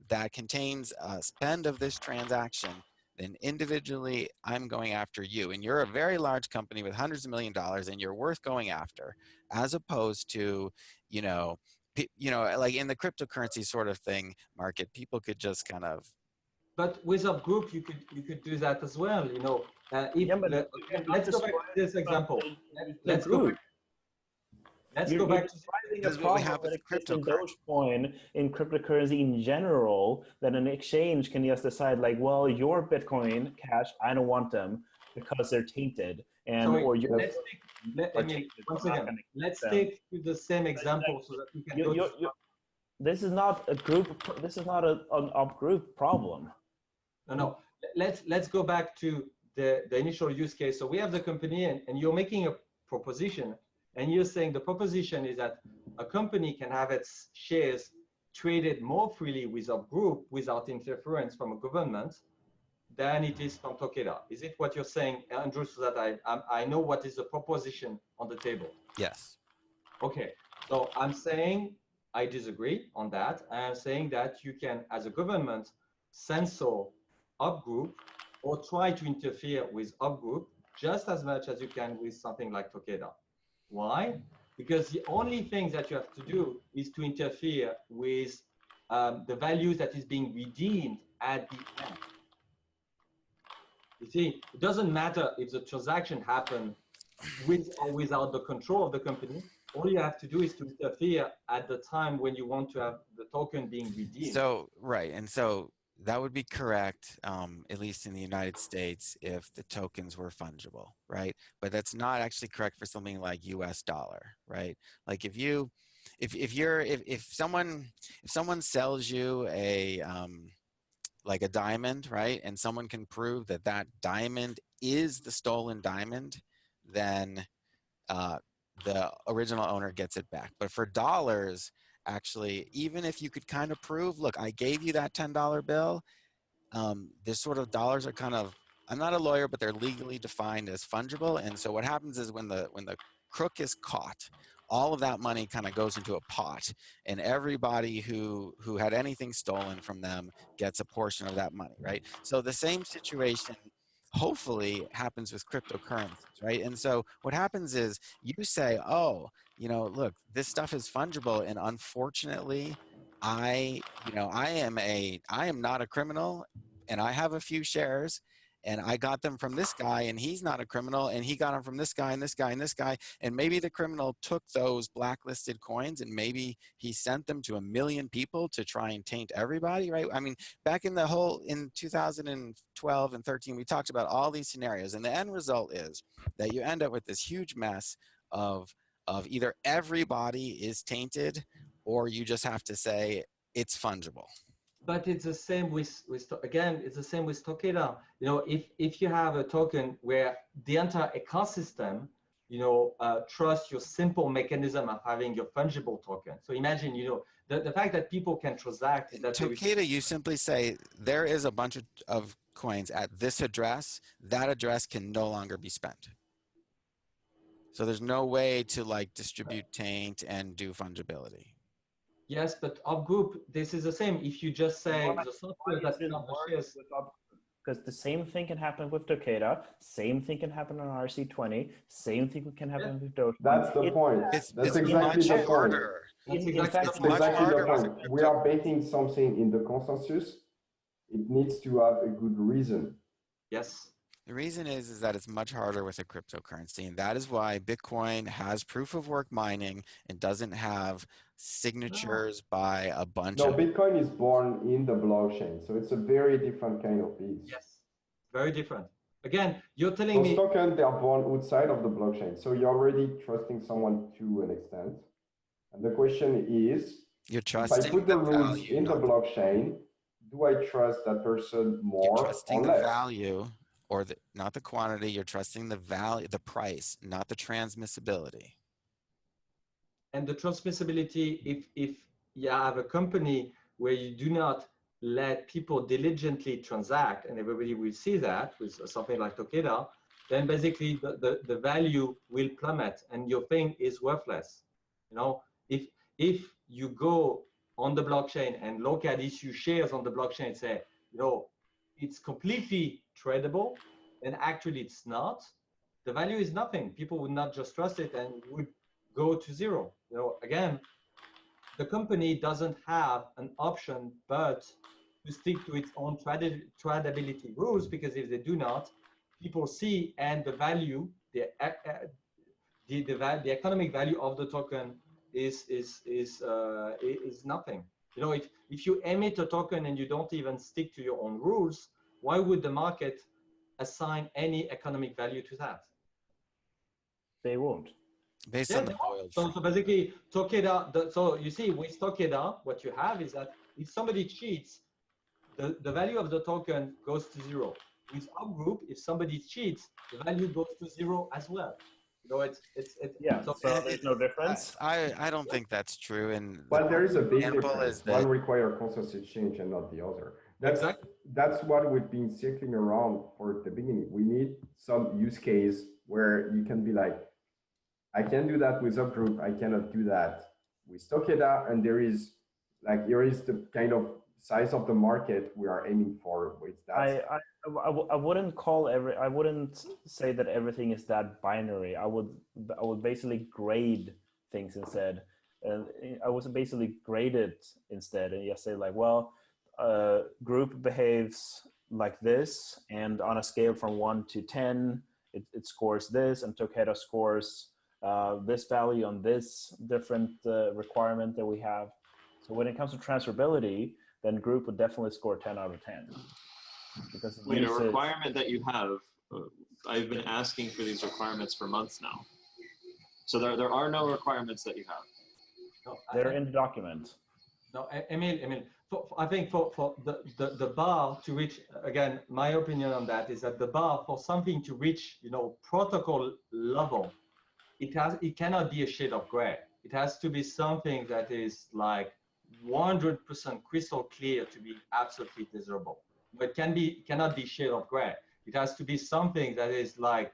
that contains a spend of this transaction, then individually I'm going after you. And you're a very large company with hundreds of $1 millions, and you're worth going after, as opposed to, like in the cryptocurrency sort of thing market, people could just kind of. But with a group, you could do that as well. Let's go back to this example. Let's go back. Let's go back to a problem that exists in Dogecoin, in cryptocurrency in general, that an exchange can just decide, like, well, your Bitcoin Cash, I don't want them because they're tainted, and or your. Let's take to the same example so that we can this is not a group. This is not an up group problem. No. Let's go back to the initial use case. So we have the company, and you're making a proposition. And you're saying the proposition is that a company can have its shares traded more freely with a group without interference from a government than it is from Takeda. Is it what you're saying, Andrew, so that I know what is the proposition on the table? Yes. Okay, so I'm saying I disagree on that. I'm saying that you can, as a government, censor Up-Group or try to interfere with Up-Group just as much as you can with something like Takeda. Why? Because the only thing that you have to do is to interfere with the values that is being redeemed at the end. You see, it doesn't matter if the transaction happened with or without the control of the company. All you have to do is to interfere at the time when you want to have the token being redeemed. So, right. And so that would be correct, at least in the United States, if the tokens were fungible, right? But that's not actually correct for something like US dollar, right? Like if someone sells you a, like a diamond, right? And someone can prove that that diamond is the stolen diamond, then the original owner gets it back. But for dollars, actually, even if you could kind of prove, look, I gave you that $10 bill, this sort of dollars are kind of, I'm not a lawyer, but they're legally defined as fungible. And so what happens is when the crook is caught, all of that money kind of goes into a pot, and everybody who had anything stolen from them gets a portion of that money, right? So the same situation hopefully happens with cryptocurrencies, right? And so what happens is you say, oh, look, this stuff is fungible, and unfortunately, I am not a criminal, and I have a few shares, and I got them from this guy, and he's not a criminal, and he got them from this guy and this guy and this guy, and maybe the criminal took those blacklisted coins, and maybe he sent them to 1 million people to try and taint everybody, right? I mean, back in 2012 and 13, we talked about all these scenarios, and the end result is that you end up with this huge mess of either everybody is tainted, or you just have to say it's fungible. But it's the same with again, it's the same with Takeda. If you have a token where the entire ecosystem, trusts your simple mechanism of having your fungible token. So imagine, the fact that people can transact. In Takeda, you simply say there is a bunch of coins at this address. That address can no longer be spent. So there's no way to distribute taint and do fungibility. Yes, but Up-Group, this is the same. If you just say the software that's not the shares. Because the same thing can happen with Takeda, same thing can happen on RC20, same thing can happen with Dogecoin. That's the point. That's exactly the point. That's exactly the point. We are baking something in the consensus. It needs to have a good reason. Yes. The reason is that it's much harder with a cryptocurrency, and that is why Bitcoin has proof of work mining and doesn't have signatures by a bunch of... No, Bitcoin is born in the blockchain, so it's a very different kind of beast. Yes, very different. Again, you're telling me... Those tokens, they are born outside of the blockchain, so you're already trusting someone to an extent. And the question is, you're trusting if I put the rules in the blockchain, do I trust that person more you're trusting or less? The value, or not the quantity, you're trusting the value, the price, not the transmissibility. And the transmissibility, if you have a company where you do not let people diligently transact, and everybody will see that with something like Takeda, then basically the value will plummet and your thing is worthless. If you go on the blockchain and look at issue shares on the blockchain and say, it's completely tradable, and actually it's not, the value is nothing. People would not just trust it and would go to zero. Again, the company doesn't have an option but to stick to its own tradability rules, because if they do not, people see, and the value, the economic value of the token is nothing. If you emit a token and you don't even stick to your own rules, why would the market assign any economic value to that? They won't. Based on the oil. So basically, Takeda, so you see, with Takeda, what you have is that if somebody cheats, the value of the token goes to zero. With Up-Group, if somebody cheats, the value goes to zero as well. You know, it's Yeah. so So there's no difference. I don't think that's true. And But there is a big example difference. is that One require consensus change and not the other. Exactly. That's what we've been circling around for the beginning. We need some use case where you can be like, I can do that with WorkGroup. I cannot do that with Tokeda. And here is the kind of size of the market we are aiming for with that. I wouldn't I wouldn't say that everything is that binary. I would basically grade things instead. And I would basically grade it instead and just say like, well, group behaves like this, and on a scale from 1 to 10, it scores this, and Tokeda scores this value on this different requirement that we have. So when it comes to transferability, then group would definitely score 10 out of 10. Because wait, a requirement that you have, I've been asking for these requirements for months now. So there are no requirements that you have. No, they're in the document. No, Emil, I think for the bar to reach, again, my opinion on that is that the bar for something to reach, you know, protocol level, it cannot be a shade of gray. It has to be something that is like 100% crystal clear to be absolutely desirable. But it cannot be shade of gray. It has to be something that is like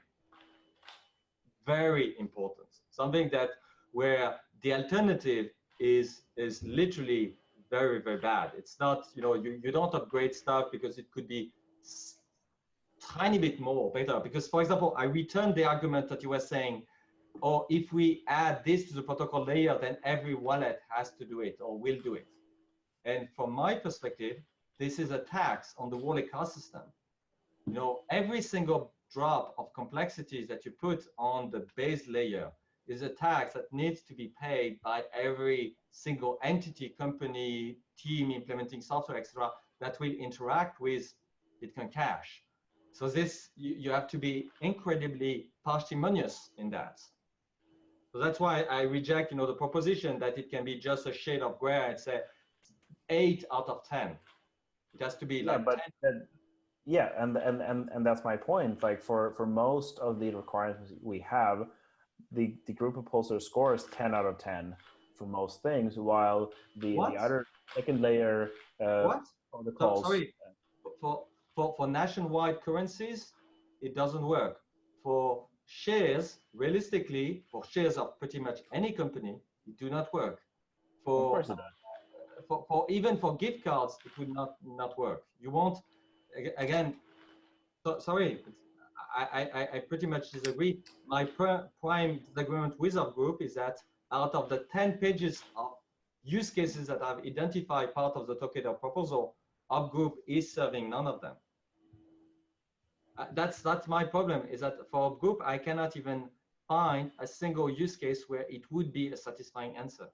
very important. Something that where the alternative is literally very, very bad. It's not, you know, you don't upgrade stuff because it could be tiny bit more better. Because for example, I returned the argument that you were saying, or if we add this to the protocol layer, then every wallet has to do it or will do it. And from my perspective, this is a tax on the whole ecosystem. You know, every single drop of complexities that you put on the base layer is a tax that needs to be paid by every single entity, company, team implementing software, etc., that will interact with Bitcoin Cash. So this, you have to be incredibly parsimonious in that. So that's why I reject, you know, the proposition that it can be just a shade of gray and say 8 out of 10. It has to be like 10. Yeah, and that's my point. Like for most of the requirements we have, the group proposal score is 10 out of 10 for most things, while the other second layer protocols. Sorry, for nationwide currencies, it doesn't work. For shares, realistically, for shares of pretty much any company, it do not work. Of course it does. For even for gift cards, it would not work. You won't, again, sorry, I pretty much disagree. My prime disagreement with our group is that out of the 10 pages of use cases that I've identified part of the Tokeda proposal, our group is serving none of them. That's my problem, is that for our group, I cannot even find a single use case where it would be a satisfying answer.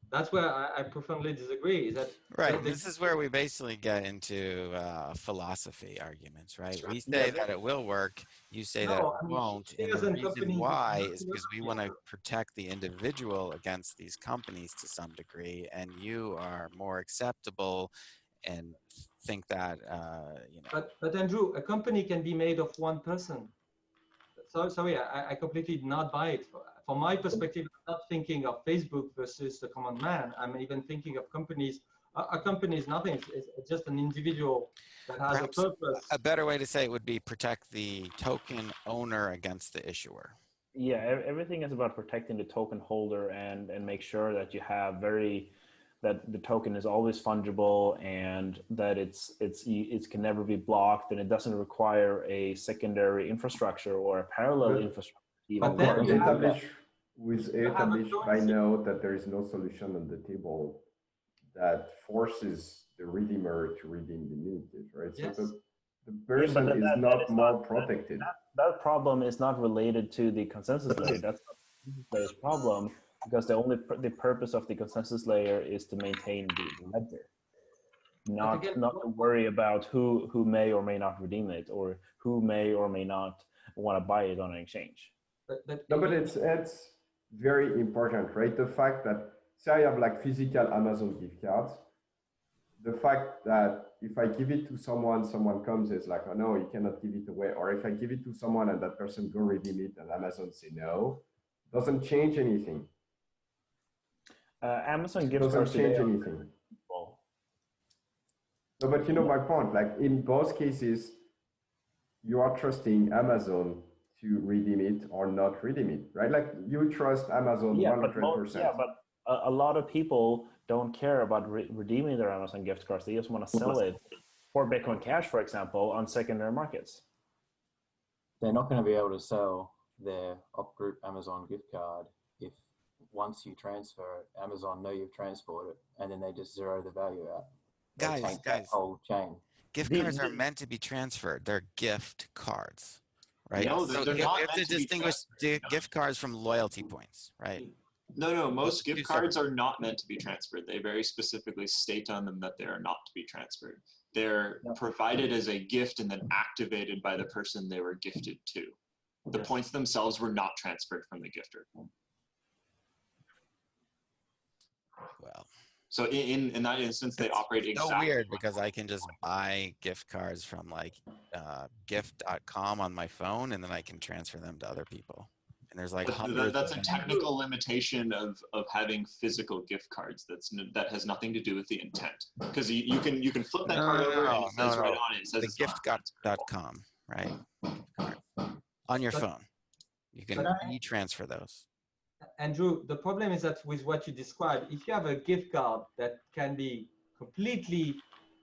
That's where I profoundly disagree. Is that right? This is where we basically get into philosophy arguments, right? We say that it will work, you say that it won't, and the reason why is because we want to protect the individual against these companies to some degree, and you are more acceptable and think that you know. But Andrew, a company can be made of one person. Sorry, I completely did not buy it. From my perspective, I'm not thinking of Facebook versus the common man. I'm even thinking of companies. A company is nothing. It's just an individual that has Perhaps a purpose. A better way to say it would be protect the token owner against the issuer. Yeah, everything is about protecting the token holder and make sure that you have that the token is always fungible and that it can never be blocked, and it doesn't require a secondary infrastructure or a parallel infrastructure. But then established by now that there is no solution on the table that forces the redeemer to redeem the immunities, right? Yes. So the person is not more protected. That problem is not related to the consensus layer. That's not the consensus layer's problem, because the purpose of the consensus layer is to maintain the ledger, not to worry about who may or may not redeem it or who may or may not want to buy it on an exchange. But it's very important, right? The fact that say I have like physical Amazon gift cards, the fact that if I give it to someone, someone comes, it's like, oh no, you cannot give it away. Or if I give it to someone and that person go redeem it and Amazon say no, doesn't change anything. Amazon gift Doesn't cards change today are anything. people. No, but you know my point. Like in both cases, you are trusting Amazon to redeem it or not redeem it, right? Like you trust Amazon 100%. Yeah, but a lot of people don't care about redeeming their Amazon gift cards. They just want to sell it for Bitcoin Cash, for example, on secondary markets. They're not going to be able to sell their OpGroup Amazon gift card if once you transfer it, Amazon know you've transferred it, and then they just zero the value out. They tank that whole chain. Gift cards are meant to be transferred. They're gift cards, right? No, so they're you not have meant to to be distinguish gift cards from loyalty points, right? No, most gift cards are not meant to be transferred. They very specifically state on them that they are not to be transferred. They're provided as a gift and then activated by the person they were gifted to. The points themselves were not transferred from the gifter. Well, so in that instance, they operate exactly. So weird because I can just buy gift cards from like gift.com on my phone, and then I can transfer them to other people. And there's like that's a technical limitation of having physical gift cards. That has nothing to do with the intent, because you can flip that card over and it says right on it. It says the gift.com, right? On your phone, you can e-transfer those. Andrew, the problem is that with what you described, if you have a gift card that can be completely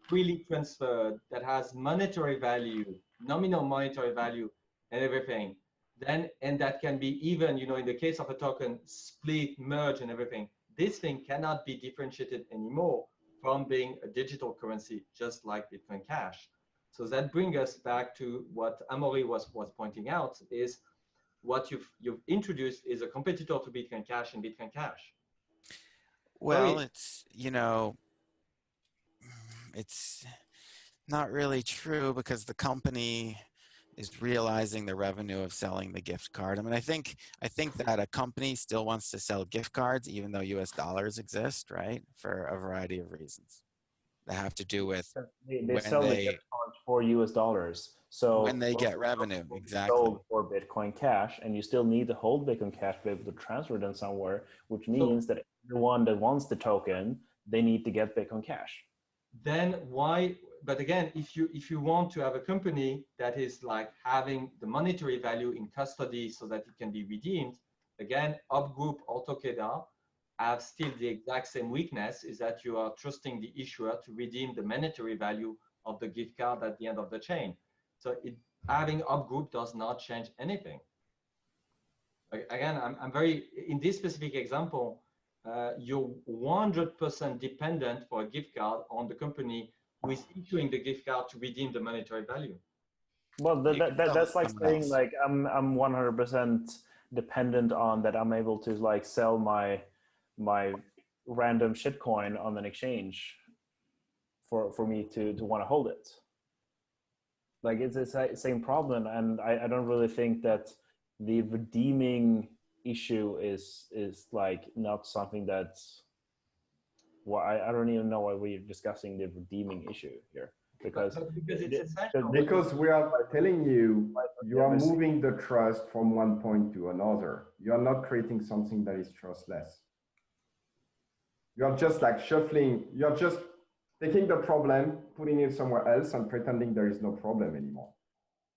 freely transferred, that has monetary value, nominal monetary value, and everything, then and that can be even, in the case of a token, split, merge, and everything. This thing cannot be differentiated anymore from being a digital currency, just like Bitcoin Cash. So that brings us back to what Amaury was pointing out is. What you've introduced is a competitor to Bitcoin Cash and Bitcoin Cash. Well, it's it's not really true because the company is realizing the revenue of selling the gift card. I mean, I think that a company still wants to sell gift cards even though US dollars exist, right? For a variety of reasons. That have to do with they sell the gift cards for US dollars. So when they get revenue, exactly. Sold for Bitcoin Cash, and you still need to hold Bitcoin Cash to be able to transfer them somewhere, which means that everyone that wants the token, they need to get Bitcoin Cash. Then why? But again, if you want to have a company that is like having the monetary value in custody so that it can be redeemed, again, OpGroup or Tokeda have still the exact same weakness, is that you are trusting the issuer to redeem the monetary value of the gift card at the end of the chain. So having OpGroup does not change anything. Again, I'm very, in this specific example, you're 100% dependent for a gift card on the company who is issuing the gift card to redeem the monetary value. Well, that's like saying like I'm 100% dependent on that I'm able to like sell my random shitcoin on an exchange for me to want to hold it. Like it's the same problem, and I don't really think that the redeeming issue is like not something that's I don't even know why we're discussing the redeeming issue here, because we are telling you are moving the trust from one point to another. You are not creating something that is trustless. You are just like shuffling. You're just taking the problem, putting it somewhere else, and pretending there is no problem anymore.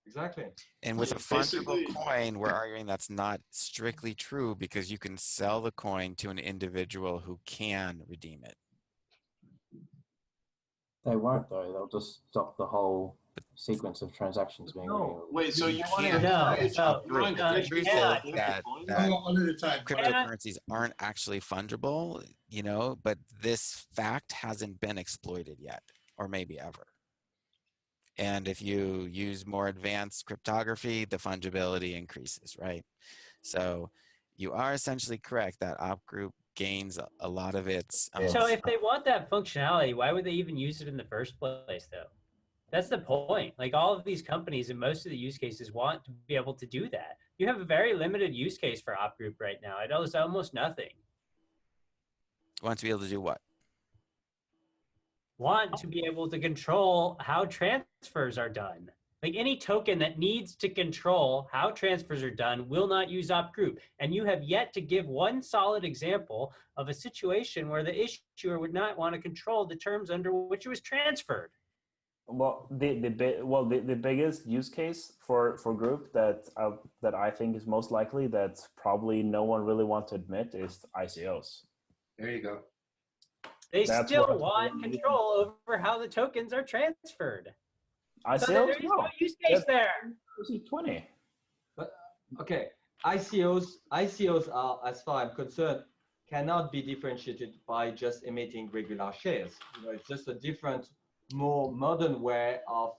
Exactly. And with a fungible coin, we're arguing that's not strictly true because you can sell the coin to an individual who can redeem it. They won't though. They'll just stop the whole sequence of transactions being redeemable. Wait, so you want the truth is that one at a time. Cryptocurrencies aren't actually fungible, but this fact hasn't been exploited yet, or maybe ever. And if you use more advanced cryptography, the fungibility increases, right? So you are essentially correct that OpGroup gains a lot of its. So if they want that functionality, why would they even use it in the first place, though? That's the point. Like all of these companies and most of the use cases want to be able to do that. You have a very limited use case for OpGroup right now. It does almost nothing. Want to be able to do what? want to be able to control how transfers are done. Like any token that needs to control how transfers are done will not use OpGroup. And you have yet to give one solid example of a situation where the issuer would not want to control the terms under which it was transferred. Well, the biggest use case for group that I think is most likely that probably no one really wants to admit is ICOs. There you go. They still want control over how the tokens are transferred. ICOs? So there is no use case there. ERC-20. But okay, ICOs are, as far as I'm concerned, cannot be differentiated by just emitting regular shares. You know, it's just a different, more modern way of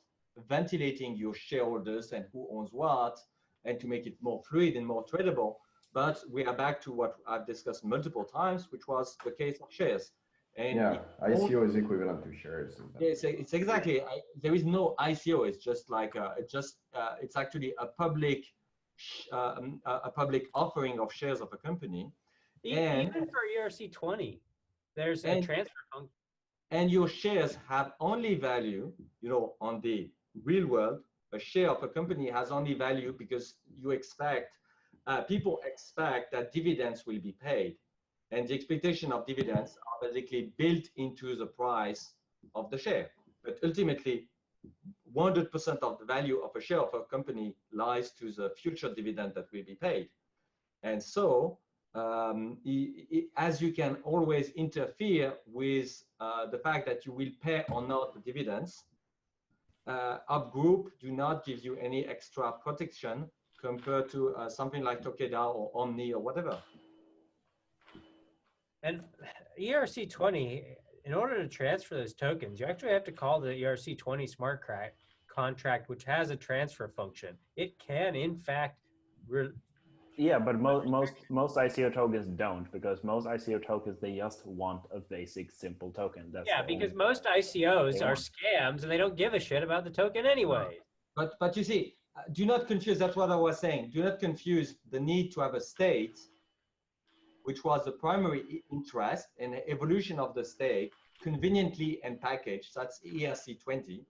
ventilating your shareholders and who owns what, and to make it more fluid and more tradable. But we are back to what I've discussed multiple times, which was the case of shares. And yeah, ICO is equivalent to shares. It's exactly. There is no ICO. It's just like it's actually a public offering of shares of a company. Even for ERC-20, there's a transfer function. And your shares have only value, you know, on the real world. A share of a company has only value because you expect, people expect that dividends will be paid. And the expectation of dividends are basically built into the price of the share. But ultimately, 100% of the value of a share of a company lies to the future dividend that will be paid. And so, as you can always interfere with the fact that you will pay or not the dividends, OpGroup do not give you any extra protection compared to something like Takeda or Omni or whatever. And ERC-20, in order to transfer those tokens, you actually have to call the ERC-20 smart contract, which has a transfer function. It can, in fact, yeah, but most ICO tokens don't, because most ICO tokens, they just want a basic simple token. That's because most ICOs are scams and they don't give a shit about the token anyway. But you see, do not confuse, that's what I was saying. Do not confuse the need to have a state, which was the primary interest in the evolution of the state, conveniently and packaged, that's ERC-20,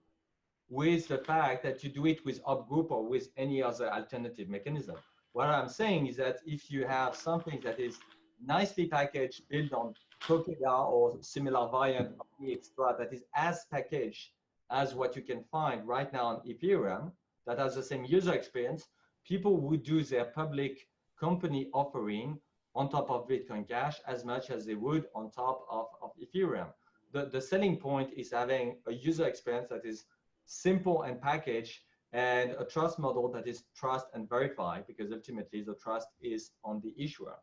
with the fact that you do it with OpGroup or with any other alternative mechanism. What I'm saying is that if you have something that is nicely packaged, built on Takeda or similar variant of the extra that is as packaged as what you can find right now on Ethereum, that has the same user experience, people would do their public company offering on top of Bitcoin Cash as much as they would on top of Ethereum. The selling point is having a user experience that is simple and packaged, and a trust model that is trust and verify, because ultimately the trust is on the issuer.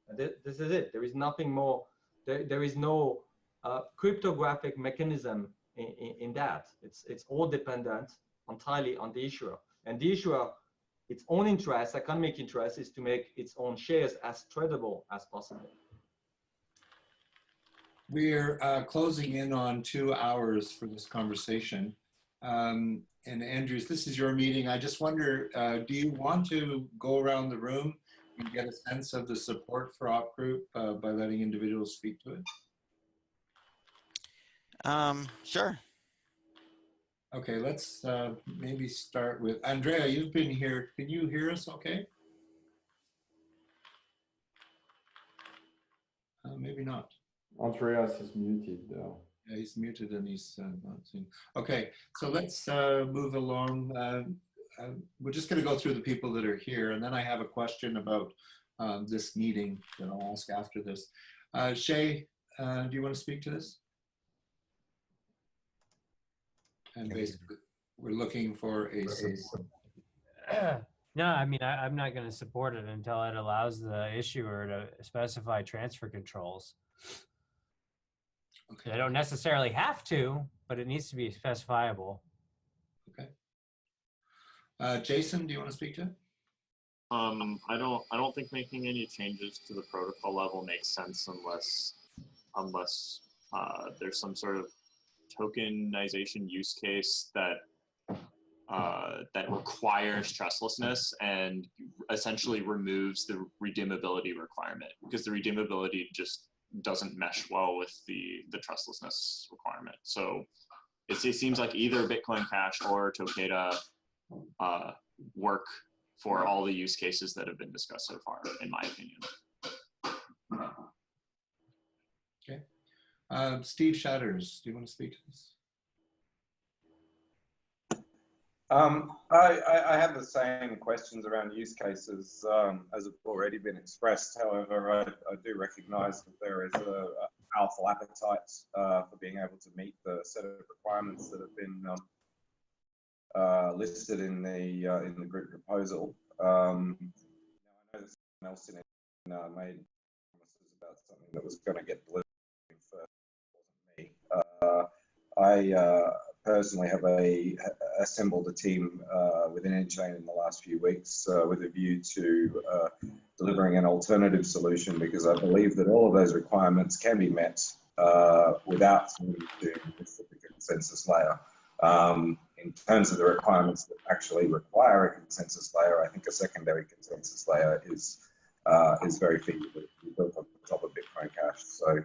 And this is it. There is nothing more. There is no cryptographic mechanism in that. It's all dependent entirely on the issuer. And the issuer, its own interest, economic interest, is to make its own shares as tradable as possible. We're closing in on 2 hours for this conversation. And Andrews, this is your meeting. I just wonder, do you want to go around the room and get a sense of the support for OpGroup by letting individuals speak to it? Sure. Okay, let's maybe start with Andrea. You've been here. Can you hear us okay? Maybe not. Andreas is muted though. Yeah, he's muted and he's not seen. Okay, so let's move along. We're just going to go through the people that are here, and then I have a question about this meeting that I'll ask after this. Shay, do you want to speak to this? And basically, we're looking for a... No, I mean, I'm not going to support it until it allows the issuer to specify transfer controls. Okay. They don't necessarily have to, but it needs to be specifiable. Okay. Jason, do you want to speak to it? I don't think making any changes to the protocol level makes sense unless there's some sort of tokenization use case that that requires trustlessness and essentially removes the redeemability requirement, because the redeemability just doesn't mesh well with the trustlessness requirement. So it seems like either Bitcoin Cash or Tokeda work for all the use cases that have been discussed so far, in my opinion. Okay. Steve Shatters, do you want to speak to this? I have the same questions around use cases as have already been expressed. However, I do recognize that there is a powerful appetite for being able to meet the set of requirements that have been listed in the group proposal. I know that someone else in it made promises about something that was going to get delivered first. It wasn't me. I personally have assembled a team within nChain in the last few weeks with a view to delivering an alternative solution, because I believe that all of those requirements can be met without needing to miss the consensus layer. In terms of the requirements that actually require a consensus layer, I think a secondary consensus layer is very feasible to be built on top of Bitcoin Cash. So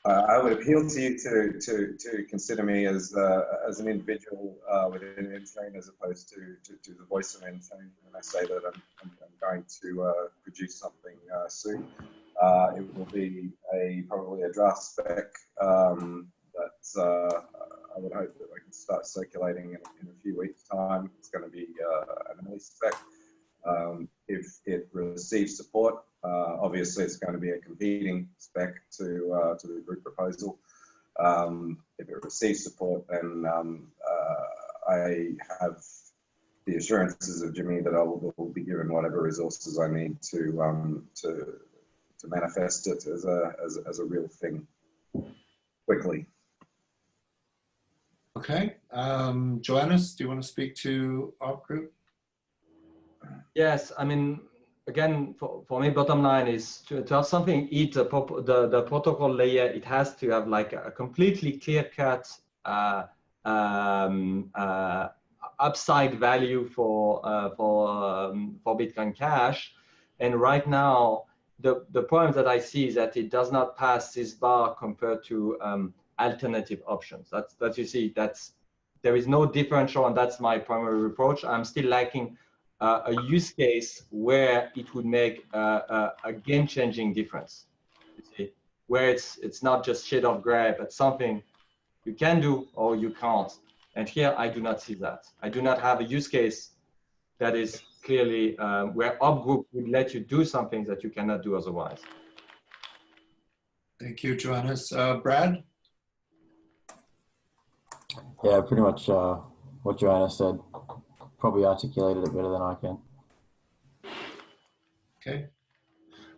I would appeal to you to consider me as an individual within nChain, as opposed to the voice of nChain. And I say that I'm going to produce something soon. It will be probably a draft spec that I would hope that I can start circulating in a few weeks' time. It's going to be an early spec. If it receives support, obviously it's going to be a competing spec to the group proposal. If it receives support, then I have the assurances of Jimmy that I will be given whatever resources I need to manifest it as a real thing quickly. Okay. Johannes, do you want to speak to WorkGroup? Yes, I mean, again, for me, bottom line is to have something eat the protocol layer. It has to have like a completely clear-cut upside value for Bitcoin Cash. And right now, the problem that I see is that it does not pass this bar compared to alternative options. That you see, there is no differential, and that's my primary reproach. I'm still lacking a use case where it would make a game-changing difference. You see, where it's not just shade of gray, but something you can do or you can't. And here I do not see that. I do not have a use case that is clearly where WorkGroup would let you do something that you cannot do otherwise. Thank you, Johannes. Brad? Yeah, pretty much what Joanna said. Probably articulated it better than I can. Okay.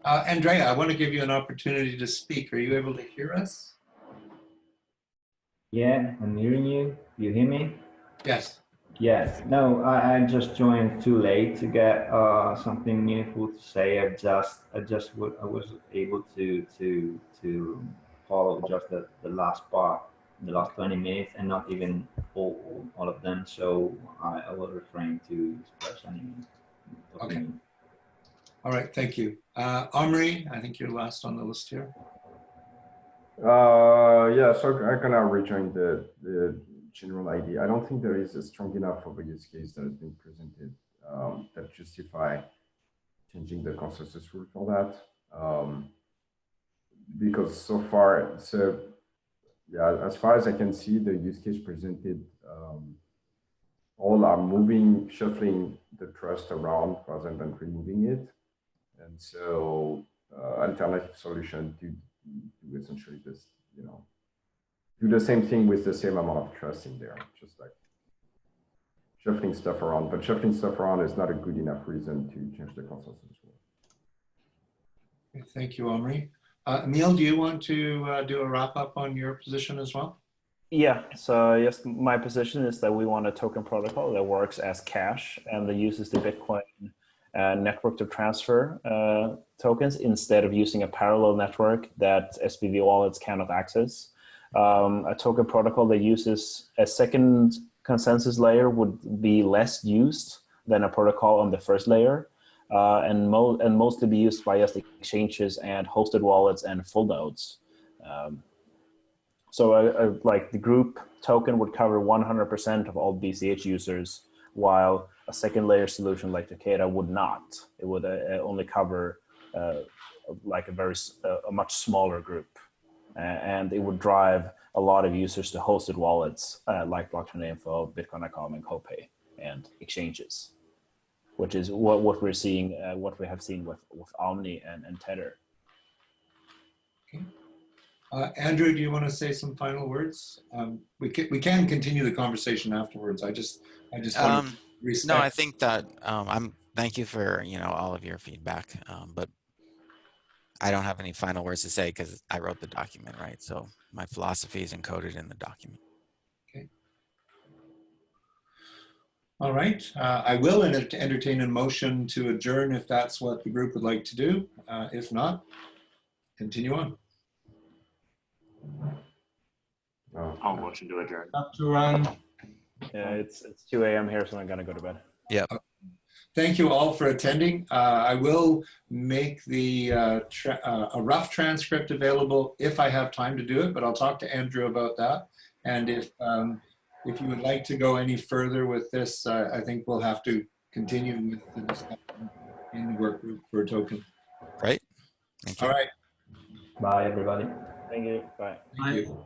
Andrea, I want to give you an opportunity to speak. Are you able to hear us? Yeah, I'm hearing you. You hear me? Yes. Yes. No, I just joined too late to get something meaningful to say. I was able to follow just the last part, the last 20 minutes, and not even all of them. So I will refrain to express any opinion. Okay. All right. Thank you. Omri, I think you're last on the list here. Yeah, so I kind of rejoin the general idea. I don't think there is a strong enough of a use case that has been presented that justify changing the consensus rule for that. Because so far, yeah, as far as I can see, the use case presented all are shuffling the trust around rather than removing it. And so alternative solution to essentially just, do the same thing with the same amount of trust in there, just like shuffling stuff around. But shuffling stuff around is not a good enough reason to change the consensus rule. Okay, thank you, Omri. Emil, do you want to do a wrap up on your position as well? Yeah, so yes, my position is that we want a token protocol that works as cash and that uses the Bitcoin network to transfer tokens instead of using a parallel network that SPV wallets cannot access. A token protocol that uses a second consensus layer would be less used than a protocol on the first layer. and mostly be used by just exchanges and hosted wallets and full nodes. So like the group token would cover 100% of all BCH users, while a second layer solution like Takeda would not. It would only cover like a much smaller group, and it would drive a lot of users to hosted wallets like Blockchain Info, Bitcoin.com, and Copay, and exchanges, which is what we're seeing, what we have seen with Omni and Tether. Okay. Andrew, do you want to say some final words? We can continue the conversation afterwards. I just want to respect. No, I think that thank you for all of your feedback, but I don't have any final words to say because I wrote the document, right? So my philosophy is encoded in the document. Okay. All right. I will entertain a motion to adjourn if that's what the group would like to do. If not, continue on. I'll motion to adjourn. Have to run. Yeah, it's 2 a.m. here, so I'm gonna go to bed. Yeah. Thank you all for attending. I will make the a rough transcript available if I have time to do it, but I'll talk to Andrew about that. And if you would like to go any further with this, I think we'll have to continue with the discussion in the work group for a token. Right. Thank you. All right. Bye, everybody. Thank you. Bye. Thank you.